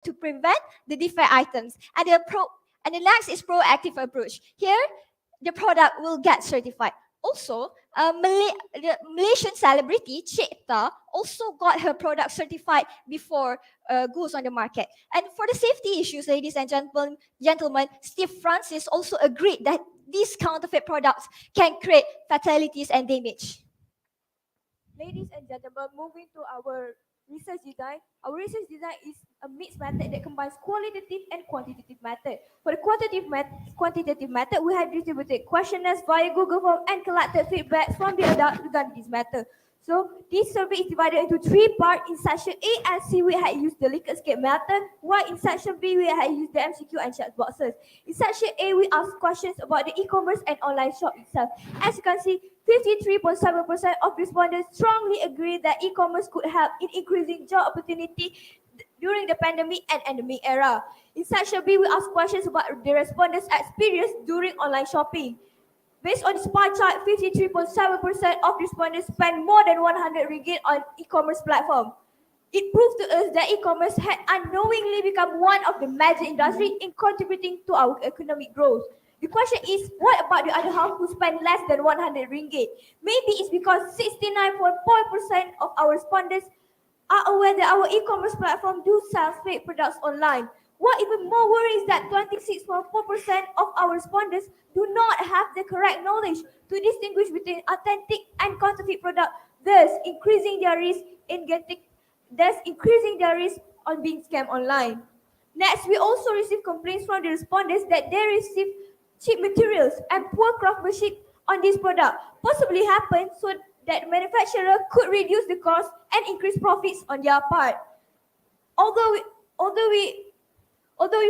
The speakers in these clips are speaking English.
to prevent the defect items. And the next is proactive approach. Here, the product will get certified. Also, the Malaysian celebrity Cipta also got her product certified before goes on the market. And for the safety issues, ladies and gentlemen, Steve Francis also agreed that these counterfeit products can create fatalities and damage. Ladies and gentlemen, moving to our research design. Our research design is a mixed method that combines qualitative and quantitative method. For the quantitative method, we had distributed questionnaires via Google Form and collected feedback from the adults regarding this method. So this survey is divided into three parts. In section A and C, we had used the Likert scale method, while in section B, we had used the MCQ and chat boxes. In section A, we asked questions about the e-commerce and online shop itself. As you can see, 53.7% of respondents strongly agree that e-commerce could help in increasing job opportunity during the pandemic and endemic era. In section B, we asked questions about the respondents' experience during online shopping. Based on this pie chart, 53.7% of respondents spend more than 100 ringgit on e-commerce platform. It proves to us that e-commerce had unknowingly become one of the major industries in contributing to our economic growth. The question is, what about the other half who spend less than 100 ringgit? Maybe it's because 69.4% of our respondents are aware that our e-commerce platform do sell fake products online. What even more worries is that 26.4% of our respondents do not have the correct knowledge to distinguish between authentic and counterfeit products, thus increasing their risk on being scammed online. Next, we also receive complaints from the respondents that they receive cheap materials and poor craftsmanship on this product. Possibly happen so that manufacturer could reduce the cost and increase profits on their part. Although we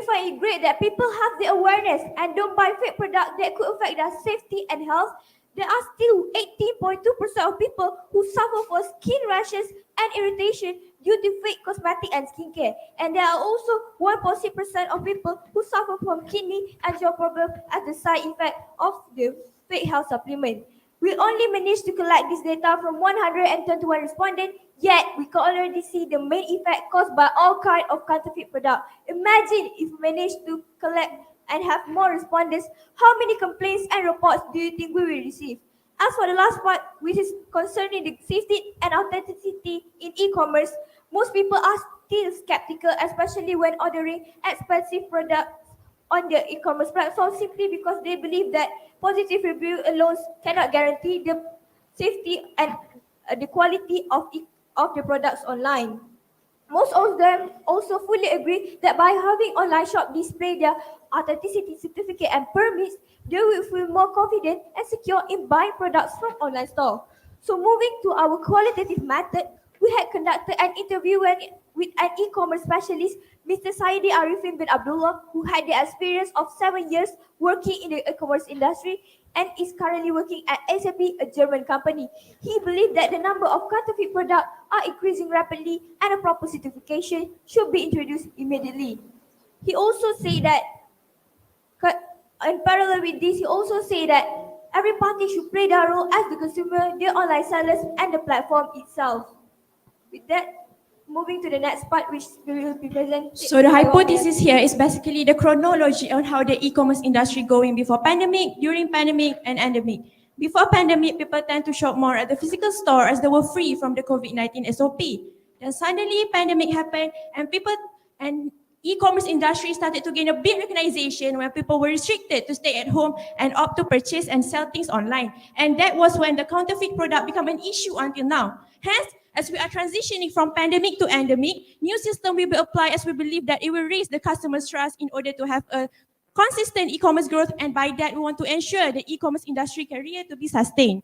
find it great that people have the awareness and don't buy fake products that could affect their safety and health, there are still 18.2% of people who suffer from skin rashes and irritation due to fake cosmetic and skincare. And there are also 1.6% of people who suffer from kidney and jaw problems as a side effect of the fake health supplement. We only managed to collect this data from 121 respondents, yet we can already see the main effect caused by all kinds of counterfeit products. Imagine if we managed to collect and have more respondents, how many complaints and reports do you think we will receive? As for the last part, which is concerning the safety and authenticity in e-commerce, most people are still skeptical, especially when ordering expensive products on the e-commerce platform simply because they believe that positive review alone cannot guarantee the safety and the quality of the products online. Most of them also fully agree that by having online shop display their authenticity certificate and permits, they will feel more confident and secure in buying products from online store. So moving to our qualitative method, we had conducted an interview with an e-commerce specialist, Mr. Saidi Arifin bin Abdullah, who had the experience of 7 years working in the e-commerce industry and is currently working at SAP, a German company. He believed that the number of counterfeit products are increasing rapidly and a proper certification should be introduced immediately. He also said that, in parallel with this, he also said that every party should play their role as the consumer, the online sellers, and the platform itself. With that, moving to the next part, which will be presented. So the hypothesis here is basically the chronology on how the e-commerce industry going before pandemic, during pandemic, and endemic. Before pandemic, people tend to shop more at the physical store as they were free from the COVID-19 SOP. Then suddenly pandemic happened and e-commerce industry started to gain a big recognition when people were restricted to stay at home and opt to purchase and sell things online. And that was when the counterfeit product became an issue until now. Hence, as we are transitioning from pandemic to endemic, new system will be applied as we believe that it will raise the customer's trust in order to have a consistent e-commerce growth, and by that we want to ensure the e-commerce industry career to be sustained.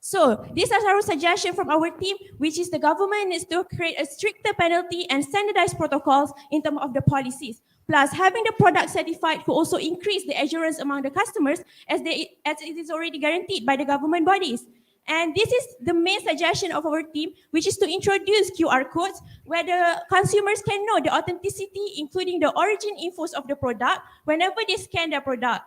So these are our suggestions from our team, which is the government needs to create a stricter penalty and standardized protocols in terms of the policies. Plus, having the product certified could also increase the assurance among the customers as it is already guaranteed by the government bodies. And this is the main suggestion of our team, which is to introduce QR codes where the consumers can know the authenticity, including the origin infos of the product whenever they scan their product.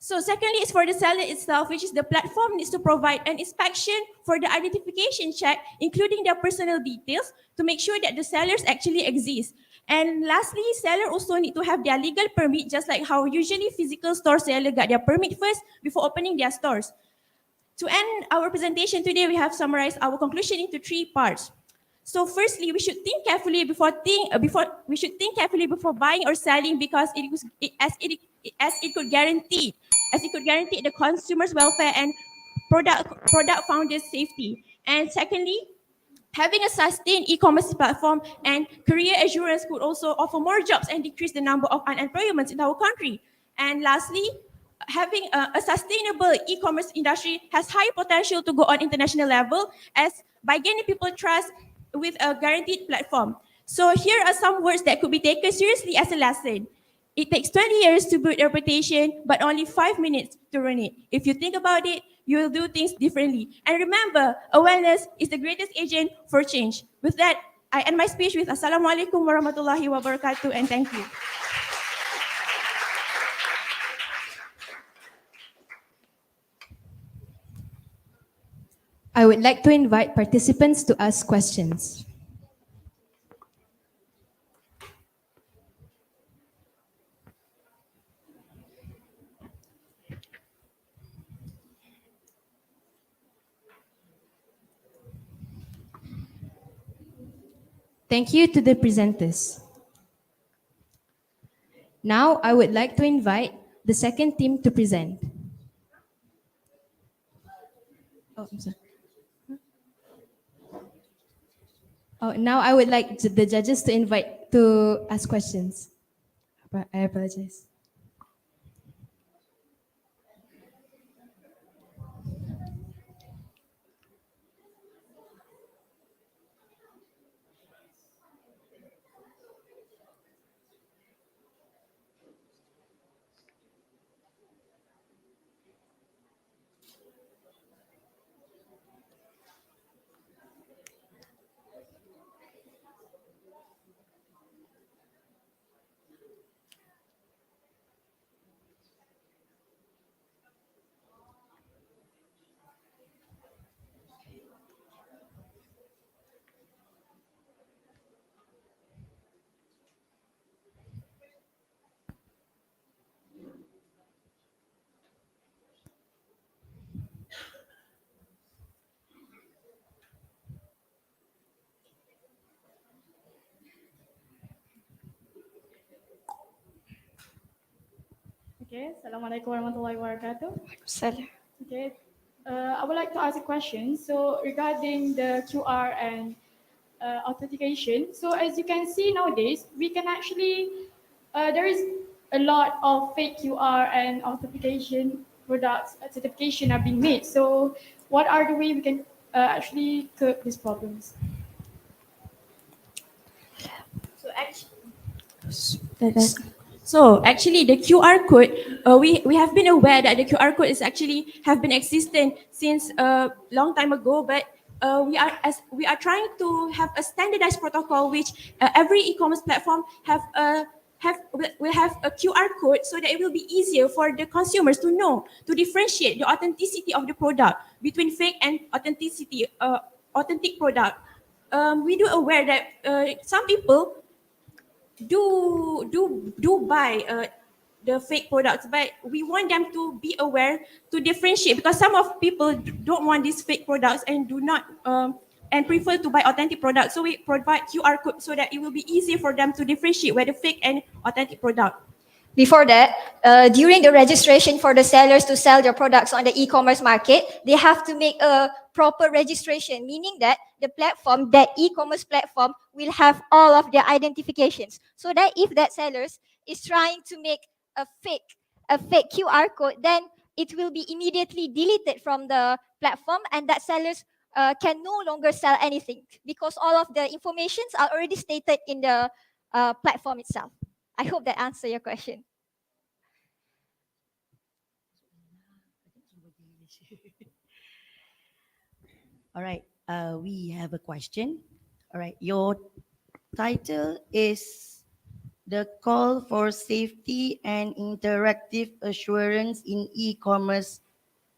So secondly, is for the seller itself, which is the platform needs to provide an inspection for the identification check, including their personal details, to make sure that the sellers actually exist. And lastly, seller also need to have their legal permit, just like how usually physical store seller got their permit first before opening their stores. To end our presentation today, we have summarized our conclusion into 3 parts. So firstly, we should think carefully before buying or selling, because as it could guarantee the consumer's welfare and product founders' safety. And secondly, having a sustained e-commerce platform and career assurance could also offer more jobs and decrease the number of unemployment in our country. And lastly, having a sustainable e-commerce industry has high potential to go on international level, as by gaining people trust with a guaranteed platform. So here are some words that could be taken seriously as a lesson. It takes 20 years to build a reputation, but only 5 minutes to run it. If you think about it, you will do things differently. And remember, awareness is the greatest agent for change. With that, I end my speech with Assalamualaikum warahmatullahi wabarakatuh, and thank you. I would like to invite participants to ask questions. Thank you to the presenters. Now, I would like to invite the second team to present. Oh, I'm sorry. Oh, now I would like the judges to invite to ask questions. I apologize. Okay, Assalamualaikum warahmatullahi wabarakatuh. Salah. Okay, I would like to ask a question. So regarding the QR and authentication, so as you can see nowadays, we can actually, there is a lot of fake QR and authentication products, certification are being made. So what are the way we can actually curb these problems? So actually, the QR code, we have been aware that the QR code is actually have been existing since a long time ago, but we are trying to have a standardized protocol which every e-commerce platform will have a QR code, so that it will be easier for the consumers to know, to differentiate the authenticity of the product between fake and authentic product. We do aware that some people do buy the fake products, but we want them to be aware to differentiate, because some of people don't want these fake products and do not and prefer to buy authentic products. So we provide QR code so that it will be easier for them to differentiate whether fake and authentic product. Before that, during the registration for the sellers to sell their products on the e-commerce market, they have to make a proper registration, meaning that the platform, that e-commerce platform, will have all of their identifications. So that if that sellers is trying to make a fake QR code, then it will be immediately deleted from the platform, and that sellers can no longer sell anything, because all of the informations are already stated in the platform itself. I hope that answers your question. All right, we have a question. All right, your title is the call for safety and interactive assurance in e-commerce,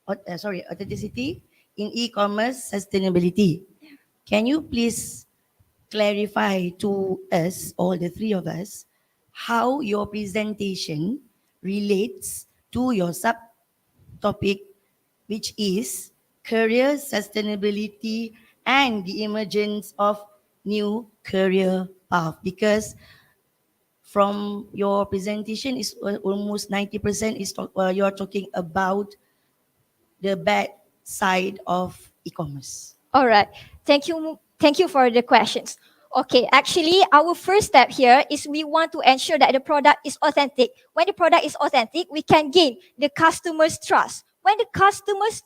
authenticity in e-commerce sustainability. Can you please clarify to us, all the three of us, how your presentation relates to your subtopic, which is career sustainability and the emergence of new career path? Because from your presentation is almost 90% is you're talking about the bad side of e-commerce. All right. Thank you. Thank you for the questions. Okay, actually, our first step here is we want to ensure that the product is authentic. When the product is authentic, we can gain the customer's trust. When the customer's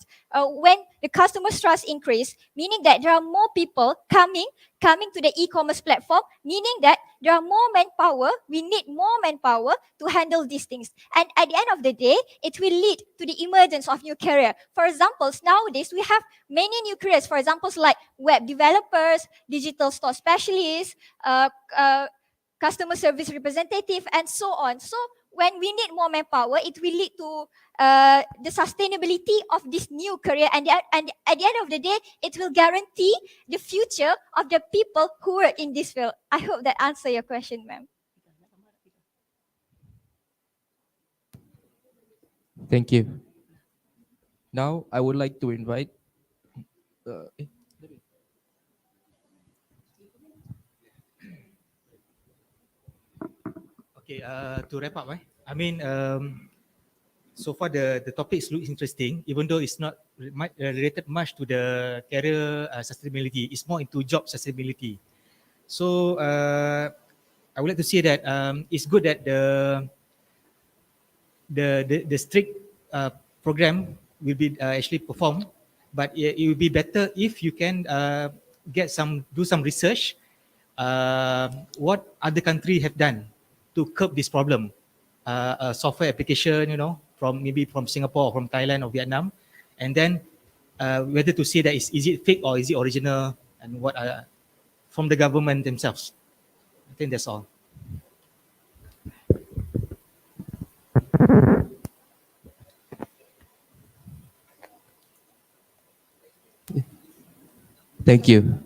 trust increase, meaning that there are more people coming to the e-commerce platform, meaning that there are more manpower. We need more manpower to handle these things. And at the end of the day, it will lead to the emergence of new career. For example, nowadays we have many new careers. For example, like web developers, digital store specialists, customer service representative, and so on. So when we need more manpower, it will lead to the sustainability of this new career. And at the end of the day, it will guarantee the future of the people who work in this field. I hope that answer your question, ma'am. Thank you. Now, I would like to invite. Uh, eh, Okay, to wrap up, I mean, so far the topics look interesting, even though it's not related much to the career sustainability. It's more into job sustainability. So I would like to say that it's good that the strict program will be actually performed, but it will be better if you can do some research. What other country have done to curb this problem? A software application, from maybe from Singapore or from Thailand or Vietnam, and then whether to say that is it fake or is it original, and what from the government themselves. I think that's all. Thank you.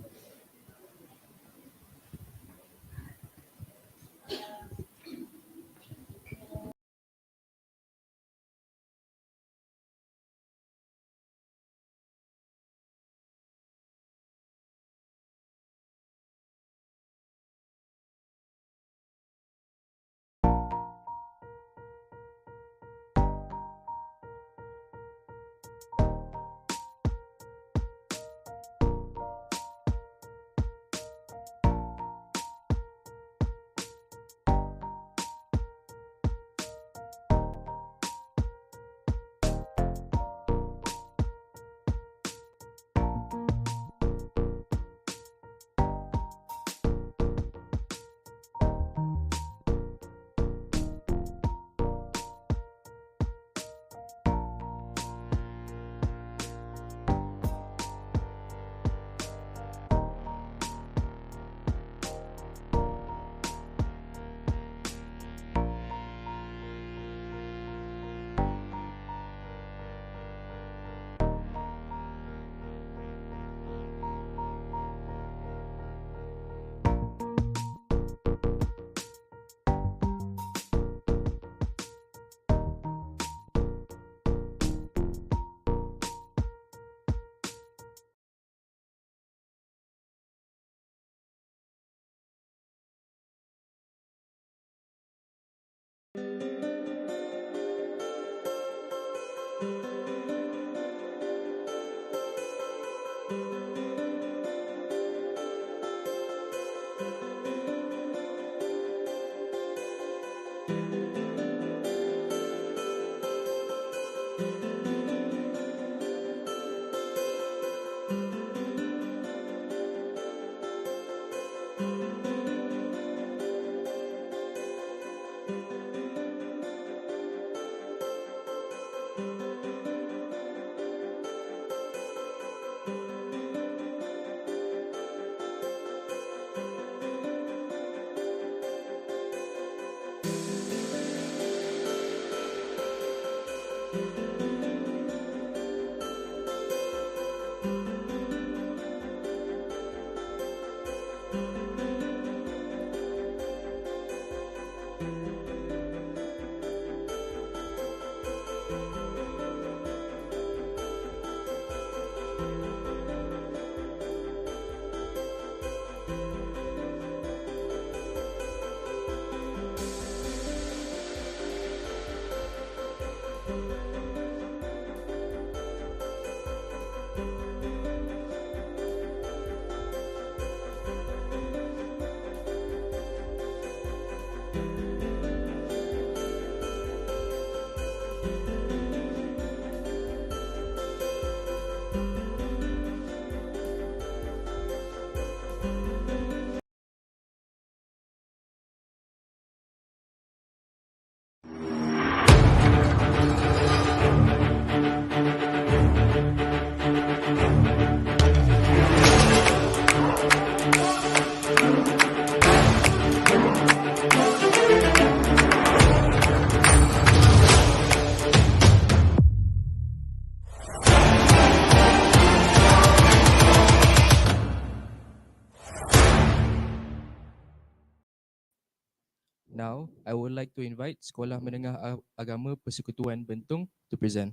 Now, I would like to invite Sekolah Menengah Agama Persekutuan Bentong to present.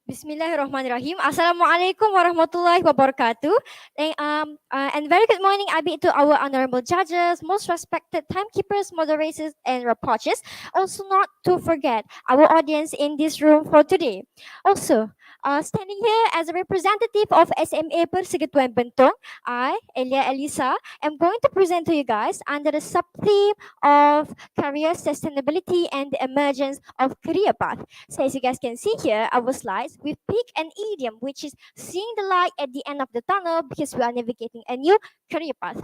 Bismillahirrahmanirrahim. Assalamualaikum warahmatullahi wabarakatuh. And very good morning, Abi, to our honorable judges, most respected timekeepers, moderators, and reporters. Also, not to forget our audience in this room for today. Also, standing here as a representative of SMA Persekutuan Bentong, I, Elia Elisa, am going to present to you guys under the sub-theme of career sustainability and the emergence of career path. So as you guys can see here, our slides, we pick an idiom which is seeing the light at the end of the tunnel because we are navigating a new career path.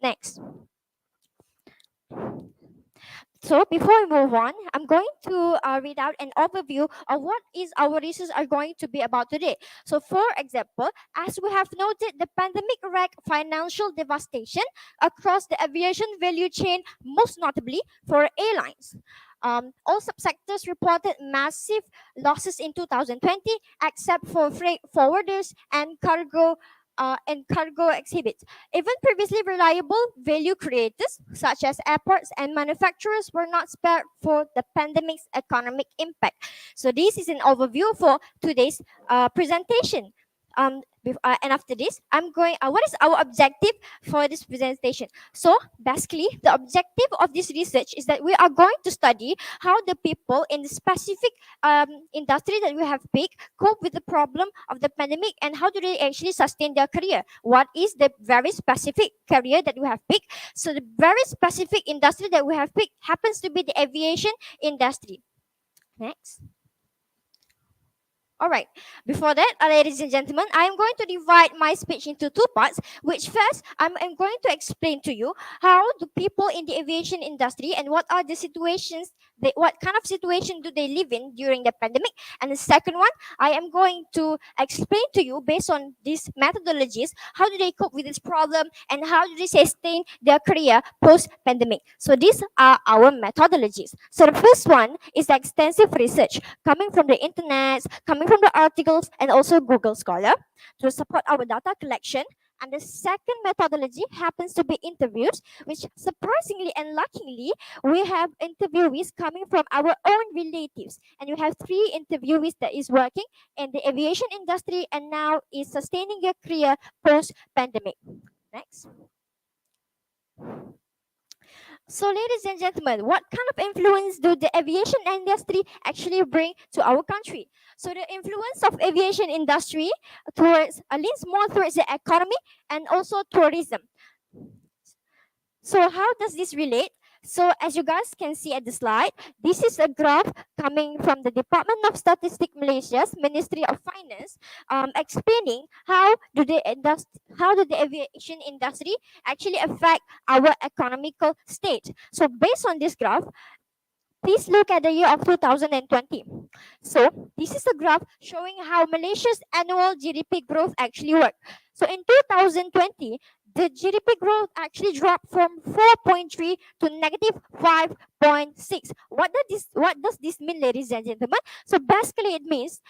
Next. So before we move on, I'm going to read out an overview of what is our research are going to be about today. So for example, as we have noted, the pandemic wreaked financial devastation across the aviation value chain, most notably for airlines. All subsectors reported massive losses in 2020, except for freight forwarders and cargo exhibits. Even previously reliable value creators, such as airports and manufacturers, were not spared for the pandemic's economic impact. So this is an overview for today's presentation. And after this, I'm going. What is our objective for this presentation? So basically, the objective of this research is that we are going to study how the people in the specific industry that we have picked cope with the problem of the pandemic and how do they actually sustain their career. What is the very specific career that we have picked? So the very specific industry that we have picked happens to be the aviation industry. Next. All right. Before that, ladies and gentlemen, I am going to divide my speech into two parts. Which first, I'm going to explain to you how do people in the aviation industry and what are the situations, what kind of situation do they live in during the pandemic. And the second one, I am going to explain to you based on these methodologies, how do they cope with this problem and how do they sustain their career post-pandemic. So these are our methodologies. So the first one is the extensive research coming from the internet, coming from the articles and also Google Scholar to support our data collection. And the second methodology happens to be interviews, which surprisingly and luckily, we have interviewees coming from our own relatives. And you have 3 interviewees that is working in the aviation industry and now is sustaining their career post-pandemic. Next. So, ladies and gentlemen, what kind of influence do the aviation industry actually bring to our country? So, the influence of aviation industry leans more towards the economy and also tourism. So, how does this relate? So, as you guys can see at the slide, this is a graph coming from the Department of Statistics Malaysia's Ministry of Finance, explaining how do the aviation industry actually affect our economical state. So, based on this graph, please look at the year of 2020. So, this is a graph showing how Malaysia's annual GDP growth actually worked. So, in 2020, the GDP growth actually dropped from 4.3 to negative 5.6. What does this mean, ladies and gentlemen? So basically it means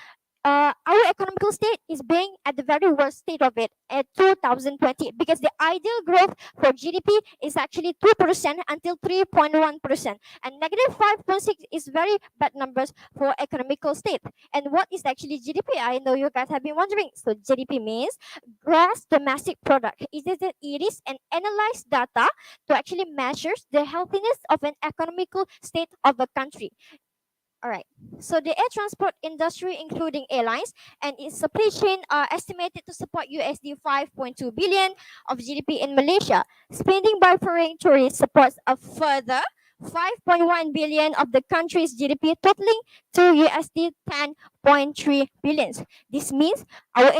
our economical state is being at the very worst state of it at 2020, because the ideal growth for GDP is actually 2% until 3.1%, and negative 5.6 is very bad numbers for economical state. And what is actually GDP? I know you guys have been wondering. So GDP means gross domestic product. It is an analyzed data to actually measure the healthiness of an economical state of a country. All right. So the air transport industry, including airlines and its supply chain, are estimated to support USD 5.2 billion of GDP in Malaysia. Spending by foreign tourists supports a further 5.1 billion of the country's GDP, totaling to USD 10.3 billion. This means our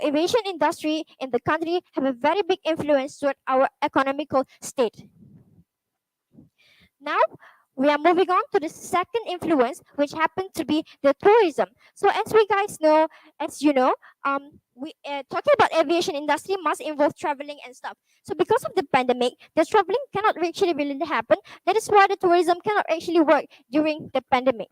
aviation industry in the country have a very big influence toward our economical state. Now, we are moving on to the second influence, which happened to be the tourism. So, as you know, we talking about aviation industry must involve traveling and stuff. So, because of the pandemic, the traveling cannot actually really happen. That is why the tourism cannot actually work during the pandemic.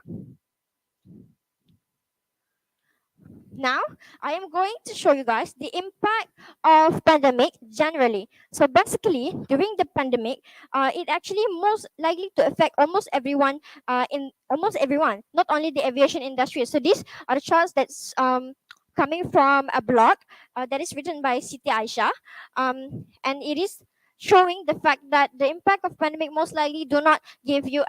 Now, I am going to show you guys the impact of pandemic generally. So basically, during the pandemic, it actually most likely to affect almost everyone, not only the aviation industry. So these are the charts that's coming from a blog that is written by Siti Aisha, and it is showing the fact that the impact of pandemic most likely do not give you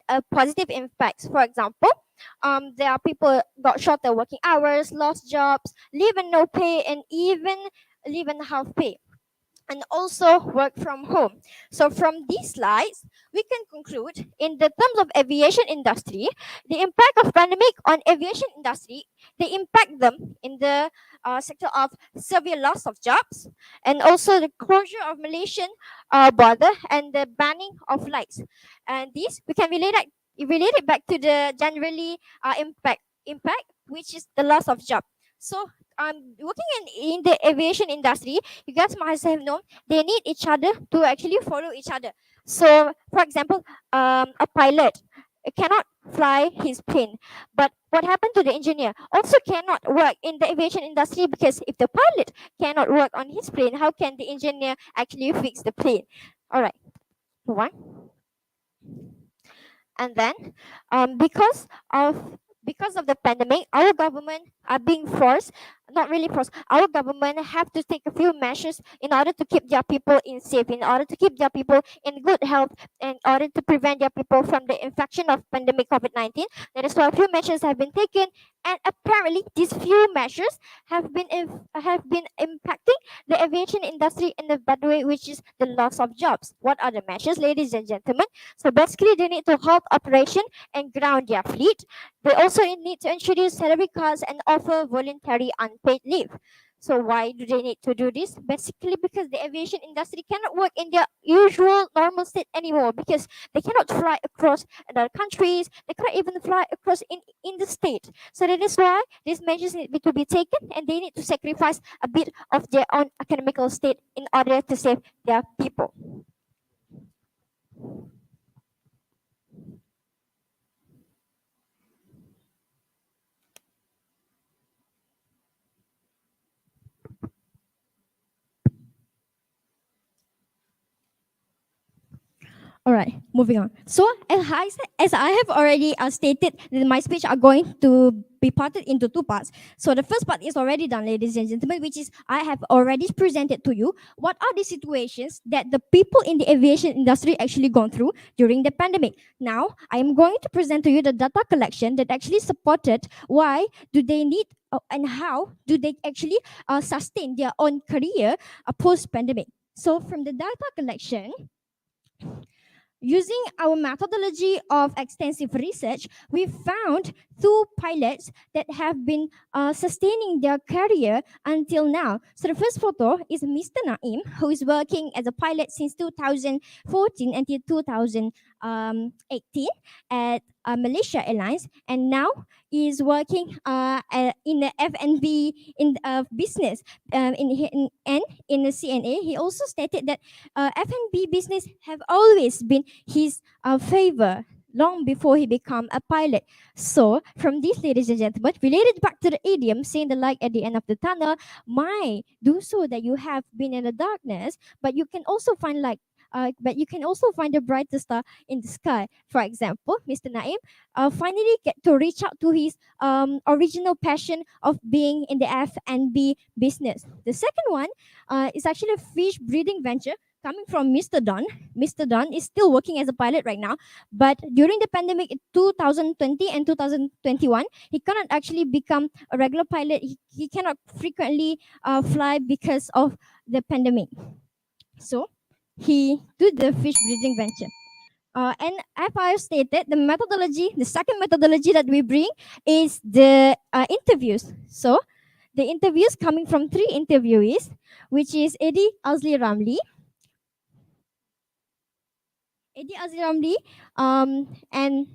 a positive impact. For example, there are people got shorter working hours, lost jobs, leave and no pay, and even leave and half pay, and also work from home. So from these slides, we can conclude in the terms of aviation industry, the impact of pandemic on aviation industry, they impact them in the sector of severe loss of jobs, and also the closure of Malaysian border and the banning of flights. And this we can relate it back to the generally impact, which is the loss of job. So working in the aviation industry, you guys must have known they need each other to actually follow each other. So, for example, a pilot cannot fly his plane, but what happened to the engineer also cannot work in the aviation industry, because if the pilot cannot work on his plane, how can the engineer actually fix the plane? All right, move on. And then, because of the pandemic, our government are being forced, not really forced, our government have to take a few measures in order to keep their people in safe, in order to keep their people in good health, in order to prevent their people from the infection of pandemic COVID-19. That is why a few measures have been taken, and apparently these few measures have been impacting the aviation industry in a bad way, which is the loss of jobs. What are the measures, ladies and gentlemen? So basically, they need to halt operation and ground their fleet. They also need to introduce salary cuts and offer voluntary unpaid leave. So why do they need to do this? Basically, because the aviation industry cannot work in their usual normal state anymore, because they cannot fly across other countries. They cannot even fly across in the state. So that is why these measures need to be taken, and they need to sacrifice a bit of their own economical state in order to save their people. All right, moving on. So, as I have already stated, that my speech are going to be parted into two parts. So, the first part is already done, ladies and gentlemen, which is I have already presented to you what are the situations that the people in the aviation industry actually gone through during the pandemic. Now, I am going to present to you the data collection that actually supported why do they need and how do they actually sustain their own career post-pandemic. So, from the data collection, using our methodology of extensive research, we found two pilots that have been sustaining their career until now. So the first photo is Mr. Naim, who is working as a pilot since 2014 until 2018 at Malaysia Airlines, and now is working in the F&B in business and in the CNA. He also stated that F&B business have always been his favor long before he became a pilot. So from this, ladies and gentlemen, related back to the idiom saying the light at the end of the tunnel might do so that you have been in the darkness, but you can also find light. But you can also find the brightest star in the sky. For example, Mr. Naim finally get to reach out to his original passion of being in the F&B business. The second one is actually a fish breeding venture coming from Mr. Don. Mr. Don is still working as a pilot right now, but during the pandemic in 2020 and 2021, he cannot actually become a regular pilot. He cannot frequently fly because of the pandemic. So he did the fish breeding venture. And as I stated, the second methodology that we bring is the interviews. So the interviews coming from three interviewees, which is Eddie Azli Ramli, and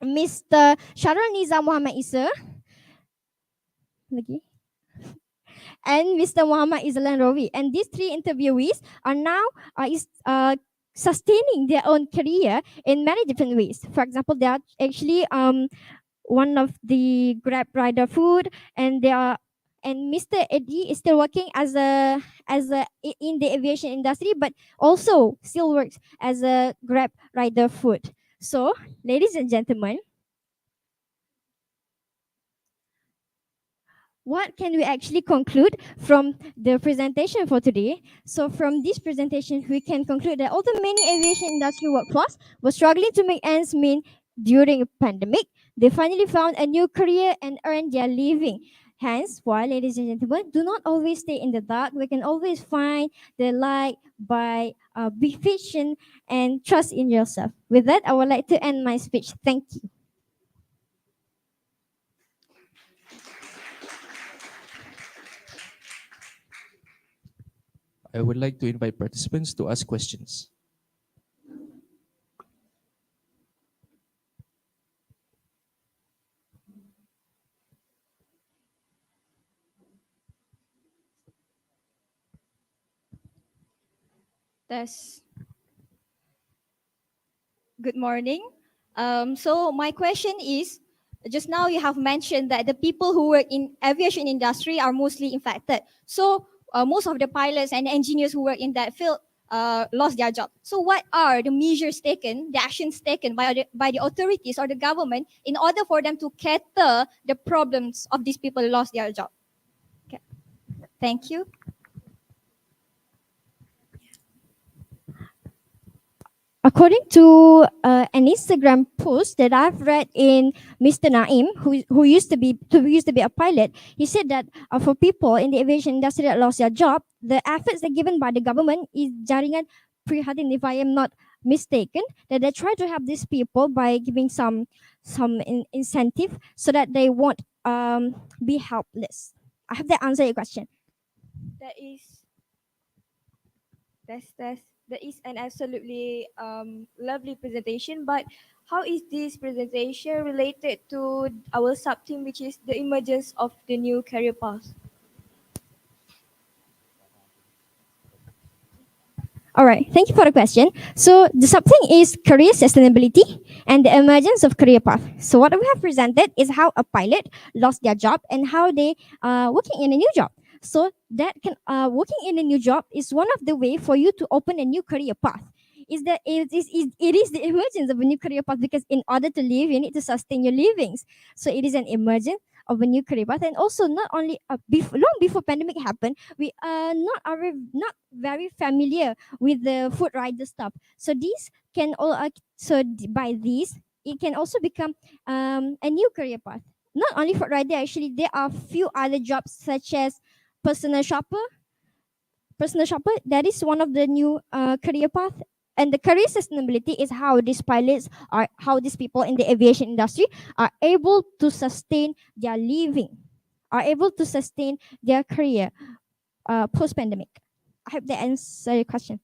Mr. Sharul Niza Muhammad Isa, lagi, and Mr. Muhammad Izlan Rovi. And these three interviewees are now sustaining their own career in many different ways. For example, they are actually one of the Grab rider food, and they are and Mr. Eddie is still working as a in the aviation industry, but also still works as a Grab rider food. So, ladies and gentlemen, what can we actually conclude from the presentation for today? So from this presentation, we can conclude that although many aviation industry workforce were struggling to make ends meet during a pandemic, they finally found a new career and earned their living. Hence, why, ladies and gentlemen, do not always stay in the dark. We can always find the light by be patient and trust in yourself. With that, I would like to end my speech. Thank you. I would like to invite participants to ask questions. Good morning. So my question is, just now you have mentioned that the people who work in aviation industry are mostly infected. So most of the pilots and engineers who work in that field lost their job. So what are the measures taken, the actions taken by the authorities or the government in order for them to cater the problems of these people who lost their job? Okay. Thank you. According to an Instagram post that I've read in Mr. Naim, who used to be a pilot, he said that for people in the aviation industry that lost their job, the efforts that given by the government is jaringan prihatin, if I am not mistaken, that they try to help these people by giving some incentive so that they won't be helpless. I hope that answered your question. That is an absolutely lovely presentation, but how is this presentation related to our sub-theme, which is the emergence of the new career path? All right, thank you for the question. So the subtheme is career sustainability and the emergence of career path. So what we have presented is how a pilot lost their job and how they are working in a new job. So that can working in a new job is one of the way for you to open a new career path. Is that it is the emergence of a new career path, because in order to live, you need to sustain your livings. So it is an emergence of a new career path. And also not only long before pandemic happened, we are not very familiar with the food rider stuff. So these can all by these it can also become a new career path. Not only food rider, actually there are few other jobs such as personal shopper. That is one of the new career path, and the career sustainability is how these pilots are, how these people in the aviation industry are able to sustain their living, are able to sustain their career post pandemic. I hope that answers your question.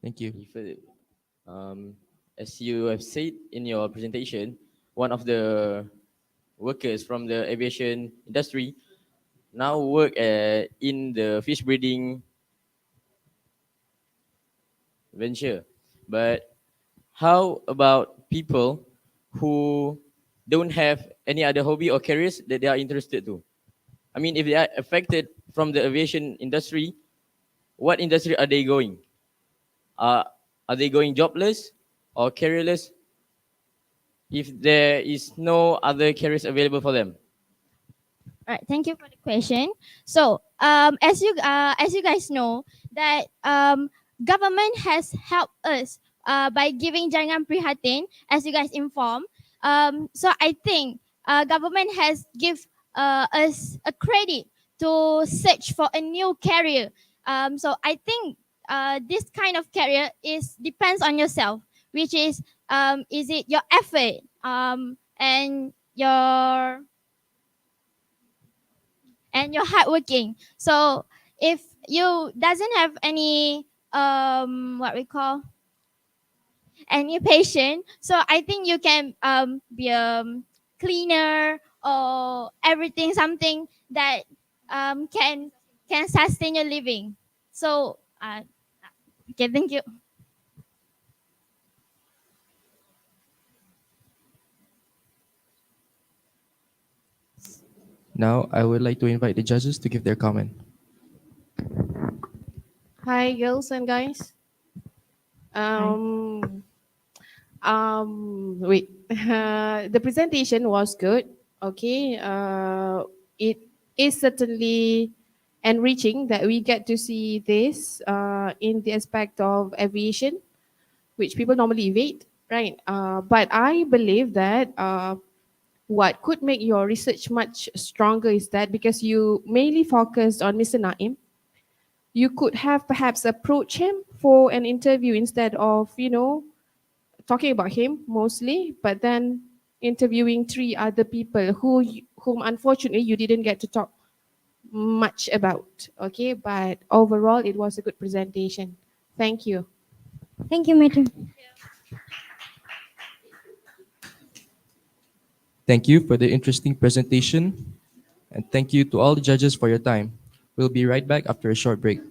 Thank you. As you have said in your presentation, one of the workers from the aviation industry now work in the fish breeding venture. But how about people who don't have any other hobby or careers that they are interested to? I mean, if they are affected from the aviation industry, what industry are they going? Are they going jobless or careerless if there is no other careers available for them? All right, thank you for the question. So, as you guys know, that government has helped us by giving Jaringan Prihatin, as you guys informed. So I think government has give us a credit to search for a new career. So I think this kind of career is depends on yourself, which is it your effort and your hardworking. So if you doesn't have any what we call any patient, so I think you can be a cleaner or everything, something that can sustain your living. So okay, thank you. Now, I would like to invite the judges to give their comment. Hi, girls and guys. Wait. The presentation was good. Okay. It is certainly enriching that we get to see this in the aspect of aviation, which people normally evade, right? But I believe that what could make your research much stronger is that because you mainly focused on Mr. Naim, you could have perhaps approached him for an interview instead of, talking about him mostly, but then interviewing 3 other people whom unfortunately you didn't get to talk much about. Okay, but overall it was a good presentation. Thank you. Thank you, madam. Thank you for the interesting presentation, and thank you to all the judges for your time. We'll be right back after a short break.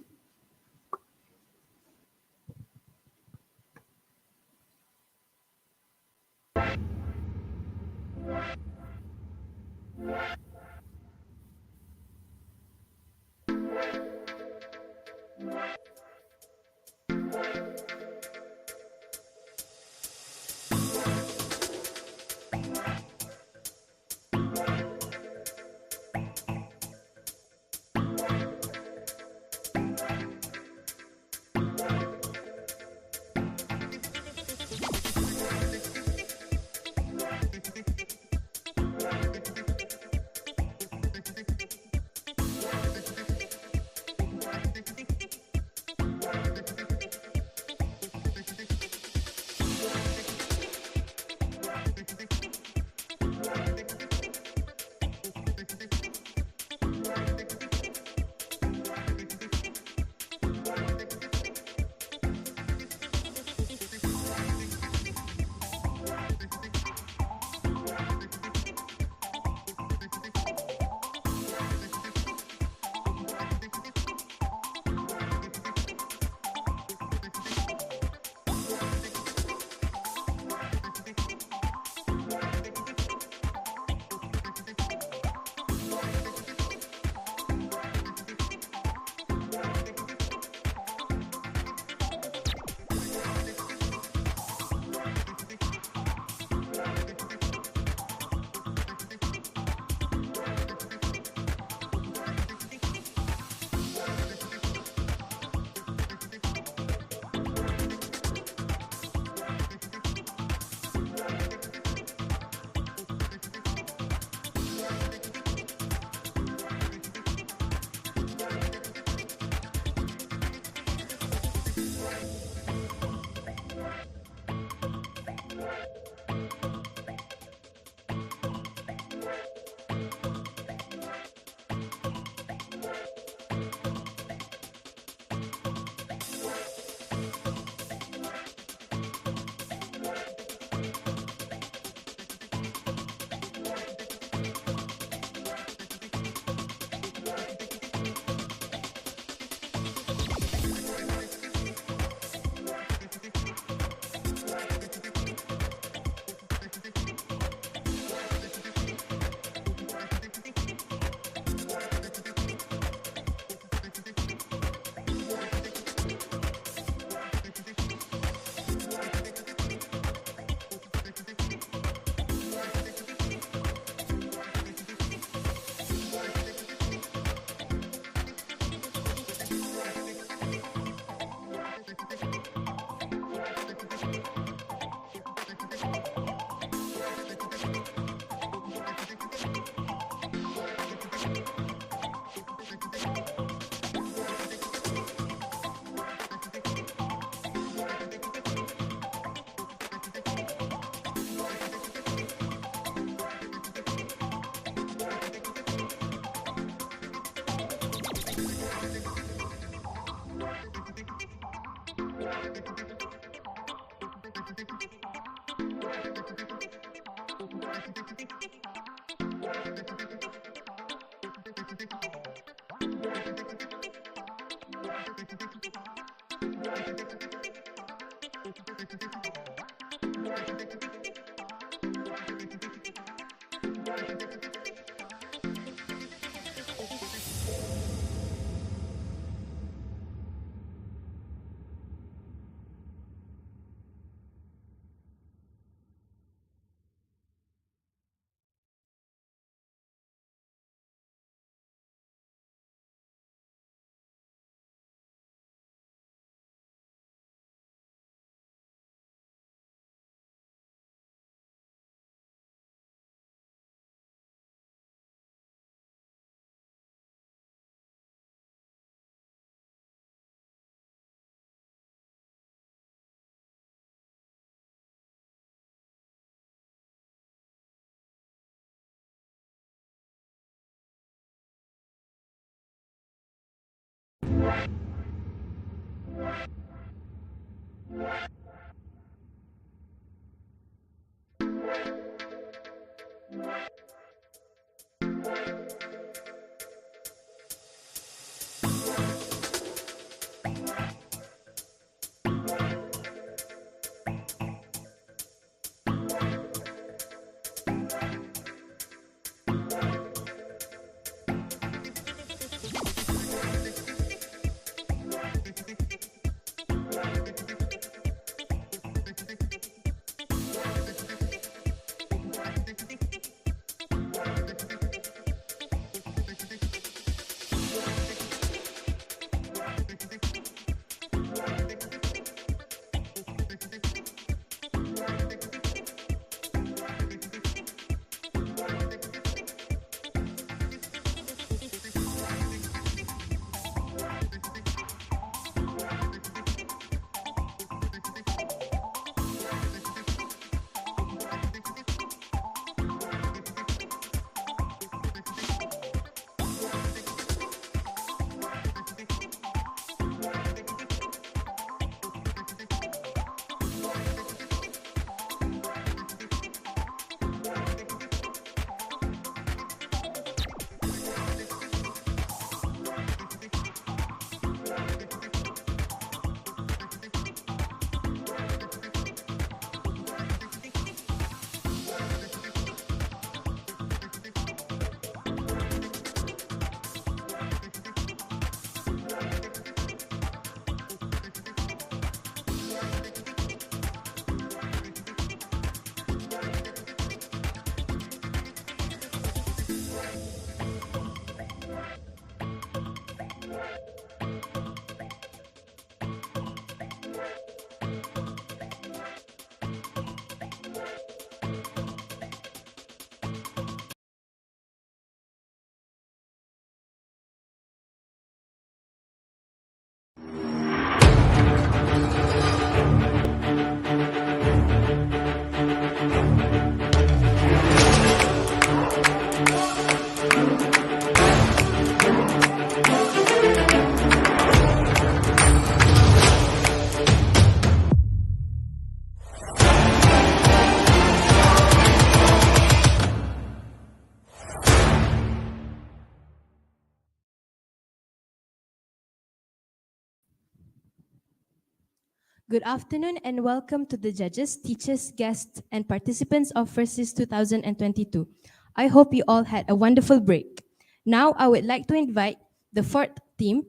Good afternoon and welcome to the judges, teachers, guests, and participants of FRSIS 2022. I hope you all had a wonderful break. Now I would like to invite the fourth team,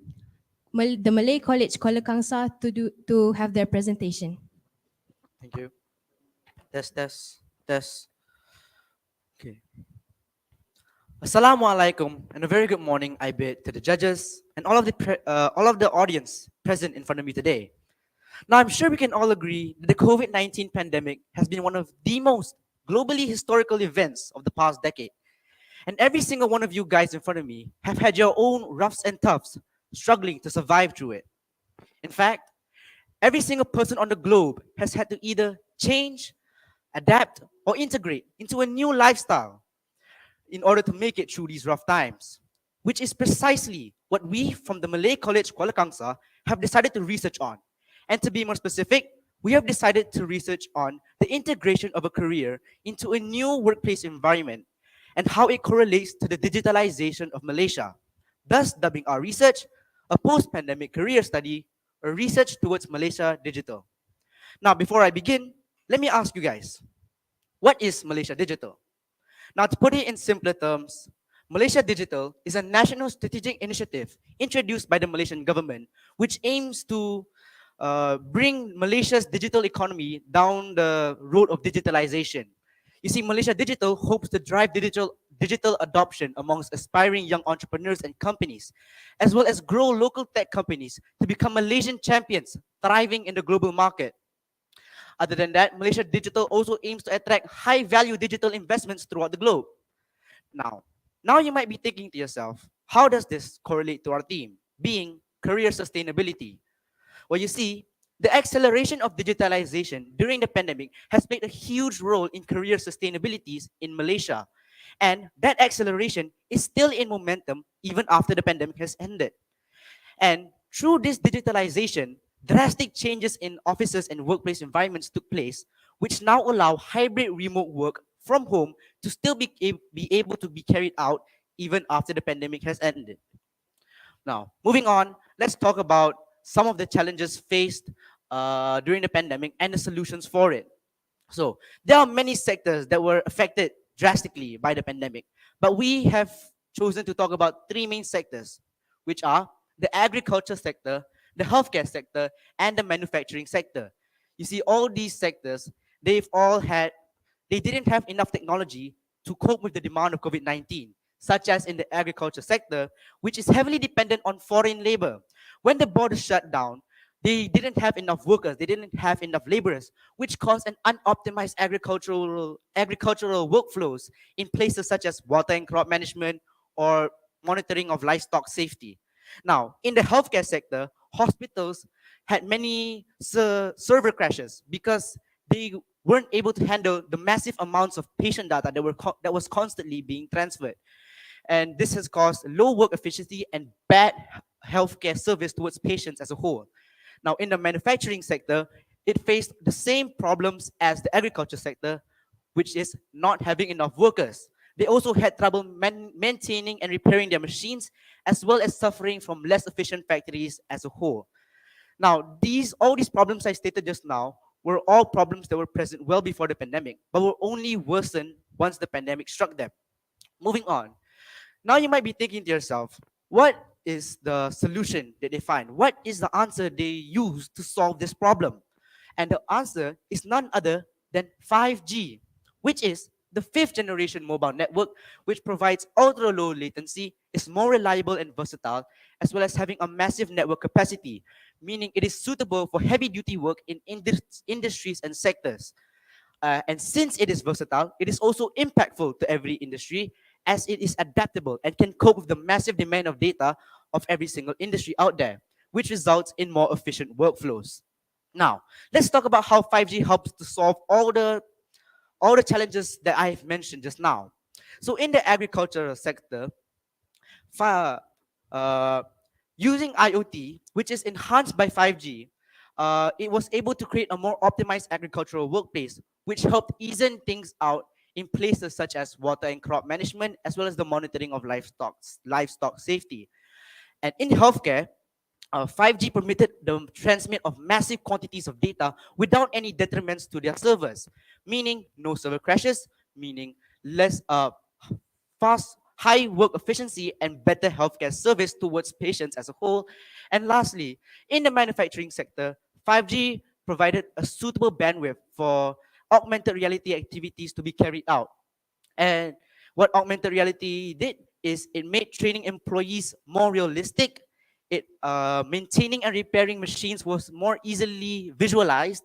the Malay College Kuala Kangsar, to have their presentation. Thank you. Test. Okay. Assalamualaikum and a very good morning I bid to the judges and all of the audience present in front of me today. Now I'm sure we can all agree that the COVID-19 pandemic has been one of the most globally historical events of the past decade. And every single one of you guys in front of me have had your own roughs and toughs struggling to survive through it. In fact, every single person on the globe has had to either change, adapt, or integrate into a new lifestyle in order to make it through these rough times, which is precisely what we from the Malay College Kuala Kangsar have decided to research on. And to be more specific, we have decided to research on the integration of a career into a new workplace environment and how it correlates to the digitalization of Malaysia, thus dubbing our research a post-pandemic career study or research towards Malaysia Digital. Now, before I begin, let me ask you guys, what is Malaysia Digital? Now, to put it in simpler terms, Malaysia Digital is a national strategic initiative introduced by the Malaysian government, which aims to bring Malaysia's digital economy down the road of digitalization. You see, Malaysia Digital hopes to drive digital adoption amongst aspiring young entrepreneurs and companies, as well as grow local tech companies to become Malaysian champions, thriving in the global market. Other than that, Malaysia Digital also aims to attract high-value digital investments throughout the globe. Now, now you might be thinking to yourself, how does this correlate to our theme, being career sustainability? Well, you see, the acceleration of digitalization during the pandemic has played a huge role in career sustainabilities in Malaysia. And that acceleration is still in momentum even after the pandemic has ended. And through this digitalization, drastic changes in offices and workplace environments took place, which now allow hybrid remote work from home to still be able to be carried out even after the pandemic has ended. Now, moving on, let's talk about some of the challenges faced during the pandemic and the solutions for it. So, there are many sectors that were affected drastically by the pandemic, but we have chosen to talk about three main sectors, which are the agriculture sector, the healthcare sector, and the manufacturing sector. You see, all these sectors, they didn't have enough technology to cope with the demand of COVID-19, such as in the agriculture sector, which is heavily dependent on foreign labor. When the borders shut down, they didn't have enough workers, they didn't have enough laborers, which caused an unoptimized agricultural workflows in places such as water and crop management or monitoring of livestock safety. Now, in the healthcare sector, hospitals had many server crashes because they weren't able to handle the massive amounts of patient data that was constantly being transferred. And this has caused low work efficiency and bad healthcare service towards patients as a whole. Now, in the manufacturing sector, it faced the same problems as the agriculture sector, which is not having enough workers. They also had trouble maintaining and repairing their machines, as well as suffering from less efficient factories as a whole. Now, all these problems I stated just now were all problems that were present well before the pandemic, but were only worsened once the pandemic struck them. Moving on. Now you might be thinking to yourself, what is the solution that they find? What is the answer they use to solve this problem? And the answer is none other than 5G, which is the fifth generation mobile network, which provides ultra low latency, is more reliable and versatile, as well as having a massive network capacity, meaning it is suitable for heavy duty work in industries and sectors. And since it is versatile, it is also impactful to every industry as it is adaptable and can cope with the massive demand of data of every single industry out there, which results in more efficient workflows. Now, let's talk about how 5G helps to solve all the challenges that I have mentioned just now. So in the agricultural sector, using IoT, which is enhanced by 5G, it was able to create a more optimized agricultural workplace, which helped ease things out in places such as water and crop management, as well as the monitoring of livestock safety. And in healthcare, 5G permitted the transmit of massive quantities of data without any detriments to their servers, meaning no server crashes, meaning less fast, high work efficiency, and better healthcare service towards patients as a whole. And lastly, in the manufacturing sector, 5G provided a suitable bandwidth for augmented reality activities to be carried out. And what augmented reality did is it made training employees more realistic. It maintaining and repairing machines was more easily visualized.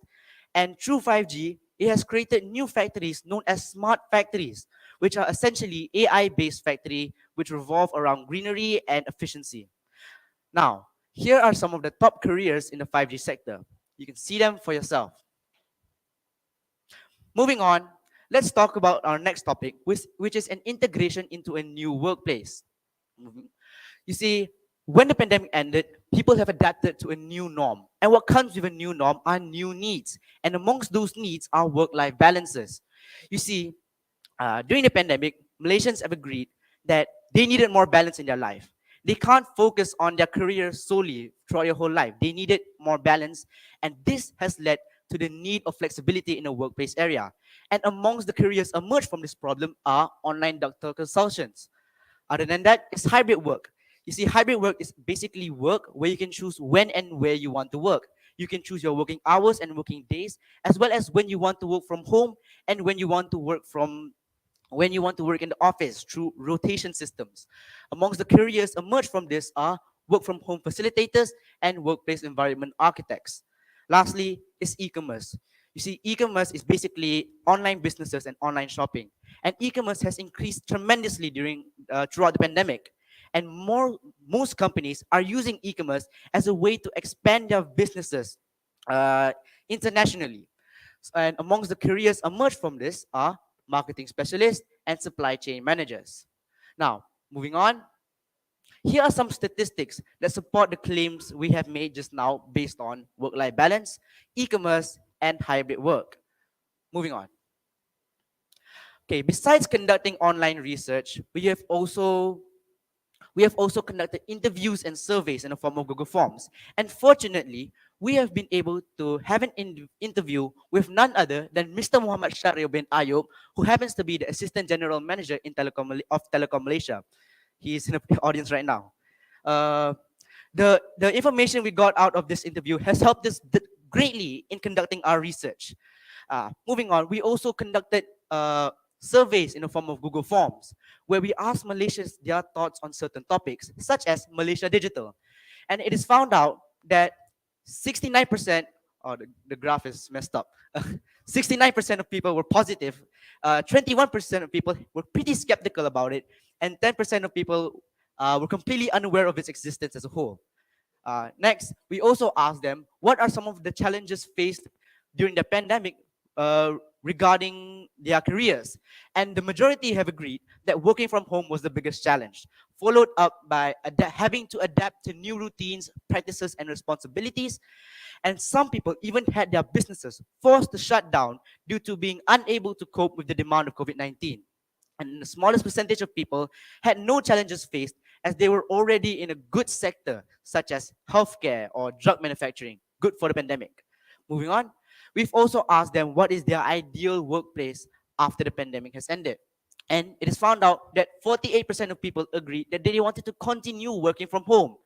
And through 5G, it has created new factories known as smart factories, which are essentially AI-based factory which revolve around greenery and efficiency. Now, here are some of the top careers in the 5G sector. You can see them for yourself. Moving on, let's talk about our next topic, which is an integration into a new workplace. You see, when the pandemic ended, people have adapted to a new norm. And what comes with a new norm are new needs. And amongst those needs are work-life balances. You see, during the pandemic, Malaysians have agreed that they needed more balance in their life. They can't focus on their career solely throughout their whole life. They needed more balance, and this has led to the need of flexibility in the workplace area. And amongst the careers emerged from this problem are online doctor consultations. Other than that, it's hybrid work. You see, hybrid work is basically work where you can choose when and where you want to work. You can choose your working hours and working days, as well as when you want to work from home and when you want to work in the office through rotation systems. Amongst the careers emerged from this are work from home facilitators and workplace environment architects. Lastly, is e-commerce. You see, e-commerce is basically online businesses and online shopping. And e-commerce has increased tremendously throughout the pandemic. And most companies are using e-commerce as a way to expand their businesses uh, internationally. And amongst the careers emerged from this are marketing specialists and supply chain managers. Now, moving on, here are some statistics that support the claims we have made just now based on work-life balance, e-commerce, and hybrid work. Moving on. Okay, besides conducting online research, we have also conducted interviews and surveys in the form of Google Forms. And fortunately, we have been able to have an interview with none other than Mr. Muhammad Syaril bin Ayub, who happens to be the Assistant General Manager of Telecom Malaysia. He is in the audience right now. Uh, the information we got out of this interview has helped us greatly in conducting our research. Moving on, we also conducted surveys in the form of Google Forms, where we asked Malaysians their thoughts on certain topics, such as Malaysia Digital. And it is found out that 69%, the graph is messed up, 69% of people were positive, 21% of people were pretty skeptical about it, and 10% of people were completely unaware of its existence as a whole. Next, we also asked them what are some of the challenges faced during the pandemic regarding their careers. And the majority have agreed that working from home was the biggest challenge, followed up by having to adapt to new routines, practices, and responsibilities. And some people even had their businesses forced to shut down due to being unable to cope with the demand of COVID-19. And the smallest percentage of people had no challenges faced as they were already in a good sector, such as healthcare or drug manufacturing, good for the pandemic. Moving on, we've also asked them what is their ideal workplace after the pandemic has ended. And it is found out that 48% of people agreed that they wanted to continue working from home.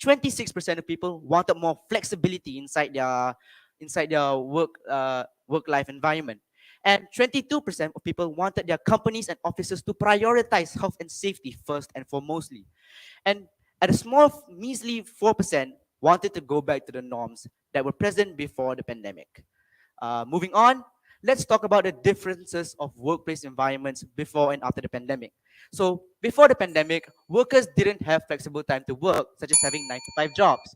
26% of people wanted more flexibility inside their work life environment. And 22% of people wanted their companies and offices to prioritize health and safety first and foremostly. And at a small, measly 4% wanted to go back to the norms that were present before the pandemic. Moving on, let's talk about the differences of workplace environments before and after the pandemic. So before the pandemic, workers didn't have flexible time to work, such as having 9 to 5 jobs.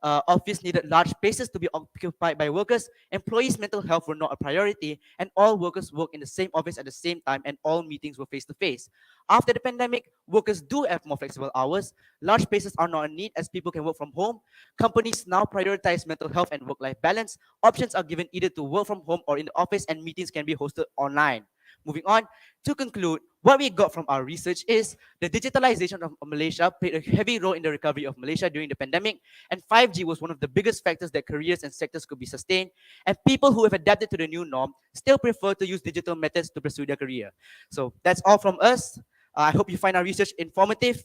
Office needed large spaces to be occupied by workers. Employees' mental health were not a priority, and all workers work in the same office at the same time, and all meetings were face to face. After the pandemic, workers do have more flexible hours. Large spaces are not a need as people can work from home. Companies now prioritize mental health and work-life balance. Options are given either to work from home or in the office, and meetings can be hosted online. Moving on, to conclude, what we got from our research is the digitalization of Malaysia played a heavy role in the recovery of Malaysia during the pandemic, and 5G was one of the biggest factors that careers and sectors could be sustained, and people who have adapted to the new norm still prefer to use digital methods to pursue their career. So that's all from us. I hope you find our research informative.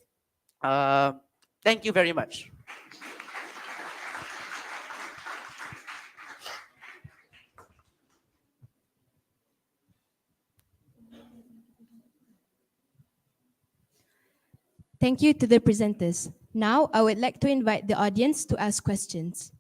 Thank you very much. Thank you to the presenters. Now, I would like to invite the audience to ask questions.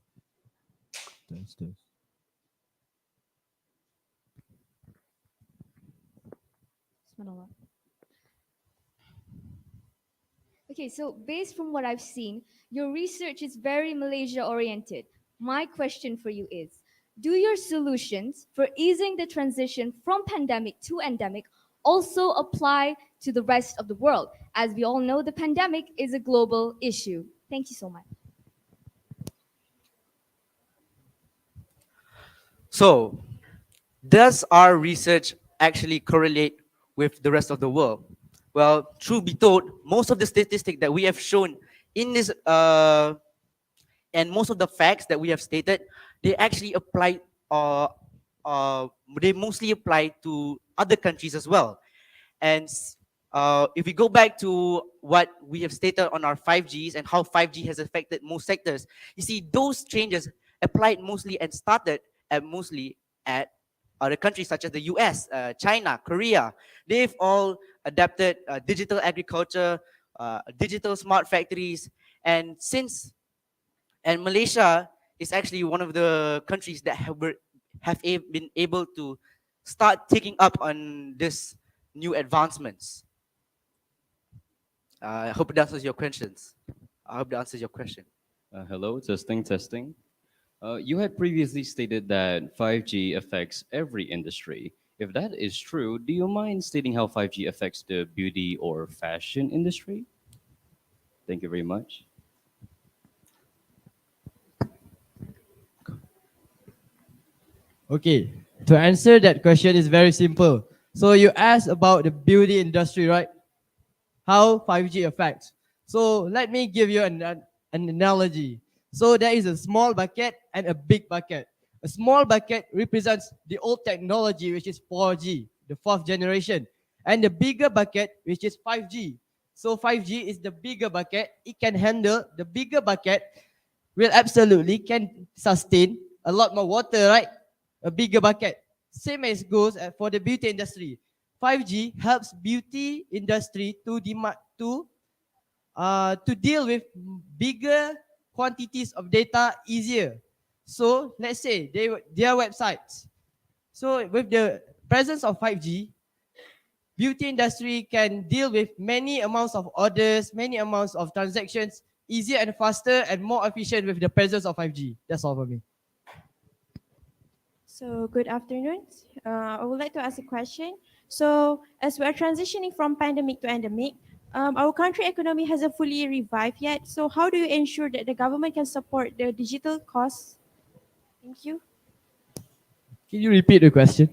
Okay, so based from what I've seen, your research is very Malaysia oriented. My question for you is, do your solutions for easing the transition from pandemic to endemic also apply to the rest of the world? As we all know, the pandemic is a global issue. Thank you so much. So, does our research actually correlate with the rest of the world? Well, truth be told, most of the statistics that we have shown in this and most of the facts that we have stated, they actually apply, uh, they mostly apply to other countries as well. And if we go back to what we have stated on our 5Gs and how 5G has affected most sectors, you see those changes applied mostly and started at mostly at other countries such as the US, China, Korea. They've all adapted digital agriculture, digital smart factories, and Malaysia is actually one of the countries that been able to start taking up on this new advancements. I hope it answers your questions. I hope that answers your question. Hello, testing, testing. You had previously stated that 5G affects every industry. If that is true, do you mind stating how 5G affects the beauty or fashion industry? Thank you very much. Okay, to answer that question is very simple. So you asked about the beauty industry, right? How 5G affects. So let me give you an analogy. So there is a small bucket and a big bucket. A small bucket represents the old technology, which is 4G, the fourth generation, and the bigger bucket, which is 5G. So 5G is the bigger bucket. It can handle the bigger bucket. Will absolutely can sustain a lot more water, right? A bigger bucket. Same as goes for the beauty industry. 5G helps beauty industry to deal with bigger quantities of data easier. So let's say their websites. So with the presence of 5G, beauty industry can deal with many amounts of orders, many amounts of transactions easier and faster and more efficient with the presence of 5G. That's all for me. So good afternoon. I would like to ask a question. So as we are transitioning from pandemic to endemic, our country economy hasn't fully revived yet. So how do you ensure that the government can support the digital costs? Thank you. Can you repeat the question?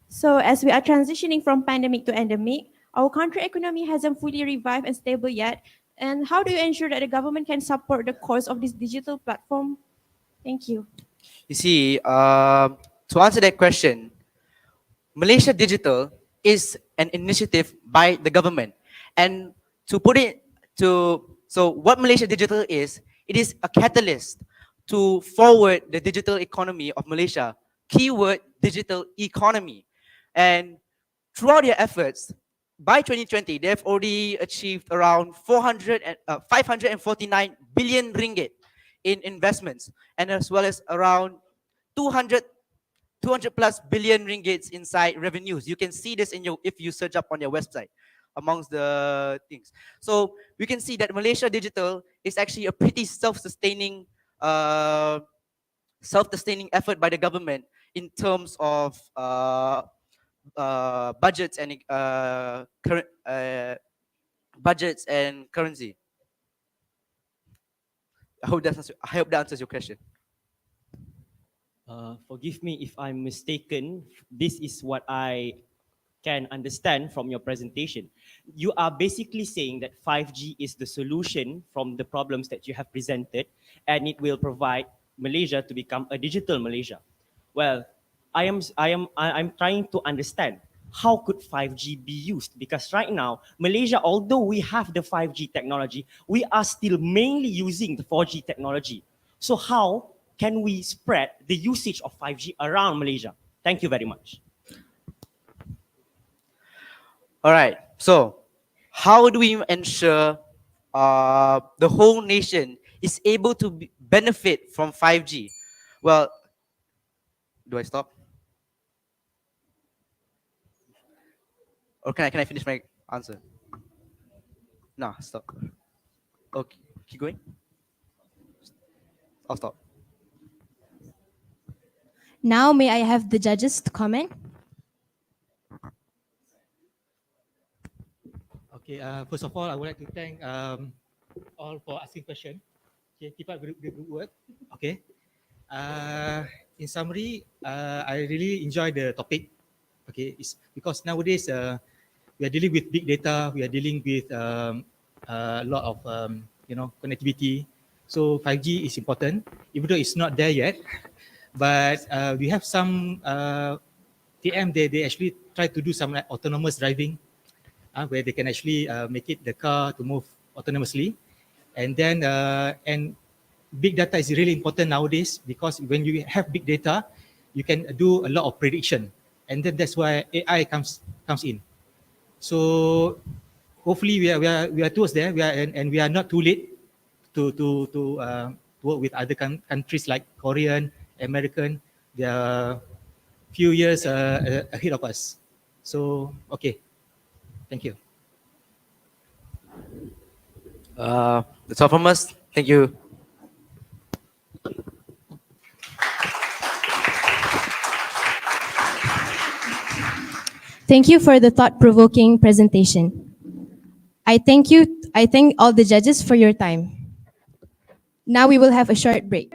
So as we are transitioning from pandemic to endemic, our country economy hasn't fully revived and stable yet. And how do you ensure that the government can support the cost of this digital platform? Thank you. You see, to answer that question, Malaysia Digital is an initiative by the government. And to put it so what Malaysia Digital is, it is a catalyst to forward the digital economy of Malaysia. Keyword digital economy. And throughout their efforts, by 2020, they've already achieved around 549 billion ringgit in investments, and as well as around 200 plus billion ringgits inside revenues. You can see this in your if you search up on your website amongst the things. So we can see that Malaysia Digital is actually a pretty self-sustaining effort by the government in terms of budgets and current budgets and currency. I hope that answers your question. Forgive me if I'm mistaken. This is what I can understand from your presentation. You are basically saying that 5G is the solution from the problems that you have presented, and it will provide Malaysia to become a digital Malaysia. Well, I'm trying to understand how could 5G be used? Because right now, Malaysia, although we have the 5G technology, we are still mainly using the 4G technology. So how can we spread the usage of 5G around Malaysia? Thank you very much. All right. So, how do we ensure the whole nation is able to benefit from 5G? Well, do I stop? Or can I finish my answer? No, stop. Okay, keep going. I'll stop. Now, may I have the judges to comment? Okay, first of all, I would like to thank all for asking question. Okay, keep up the good work. Okay. in summary, I really enjoy the topic. Okay, it's because nowadays we are dealing with big data, we are dealing with a lot of connectivity. So 5G is important, even though it's not there yet. But we have some TM. They actually try to do some like autonomous driving, where they can actually make it the car to move autonomously, and then and big data is really important nowadays because when you have big data, you can do a lot of prediction, and then that's why AI comes in. So hopefully we are towards there. And we are not too late to work with other countries like Korean, American. They are few years ahead of us. So okay, thank you. That's all from us. Thank you. Thank you for the thought-provoking presentation. I thank all the judges for your time. Now we will have a short break.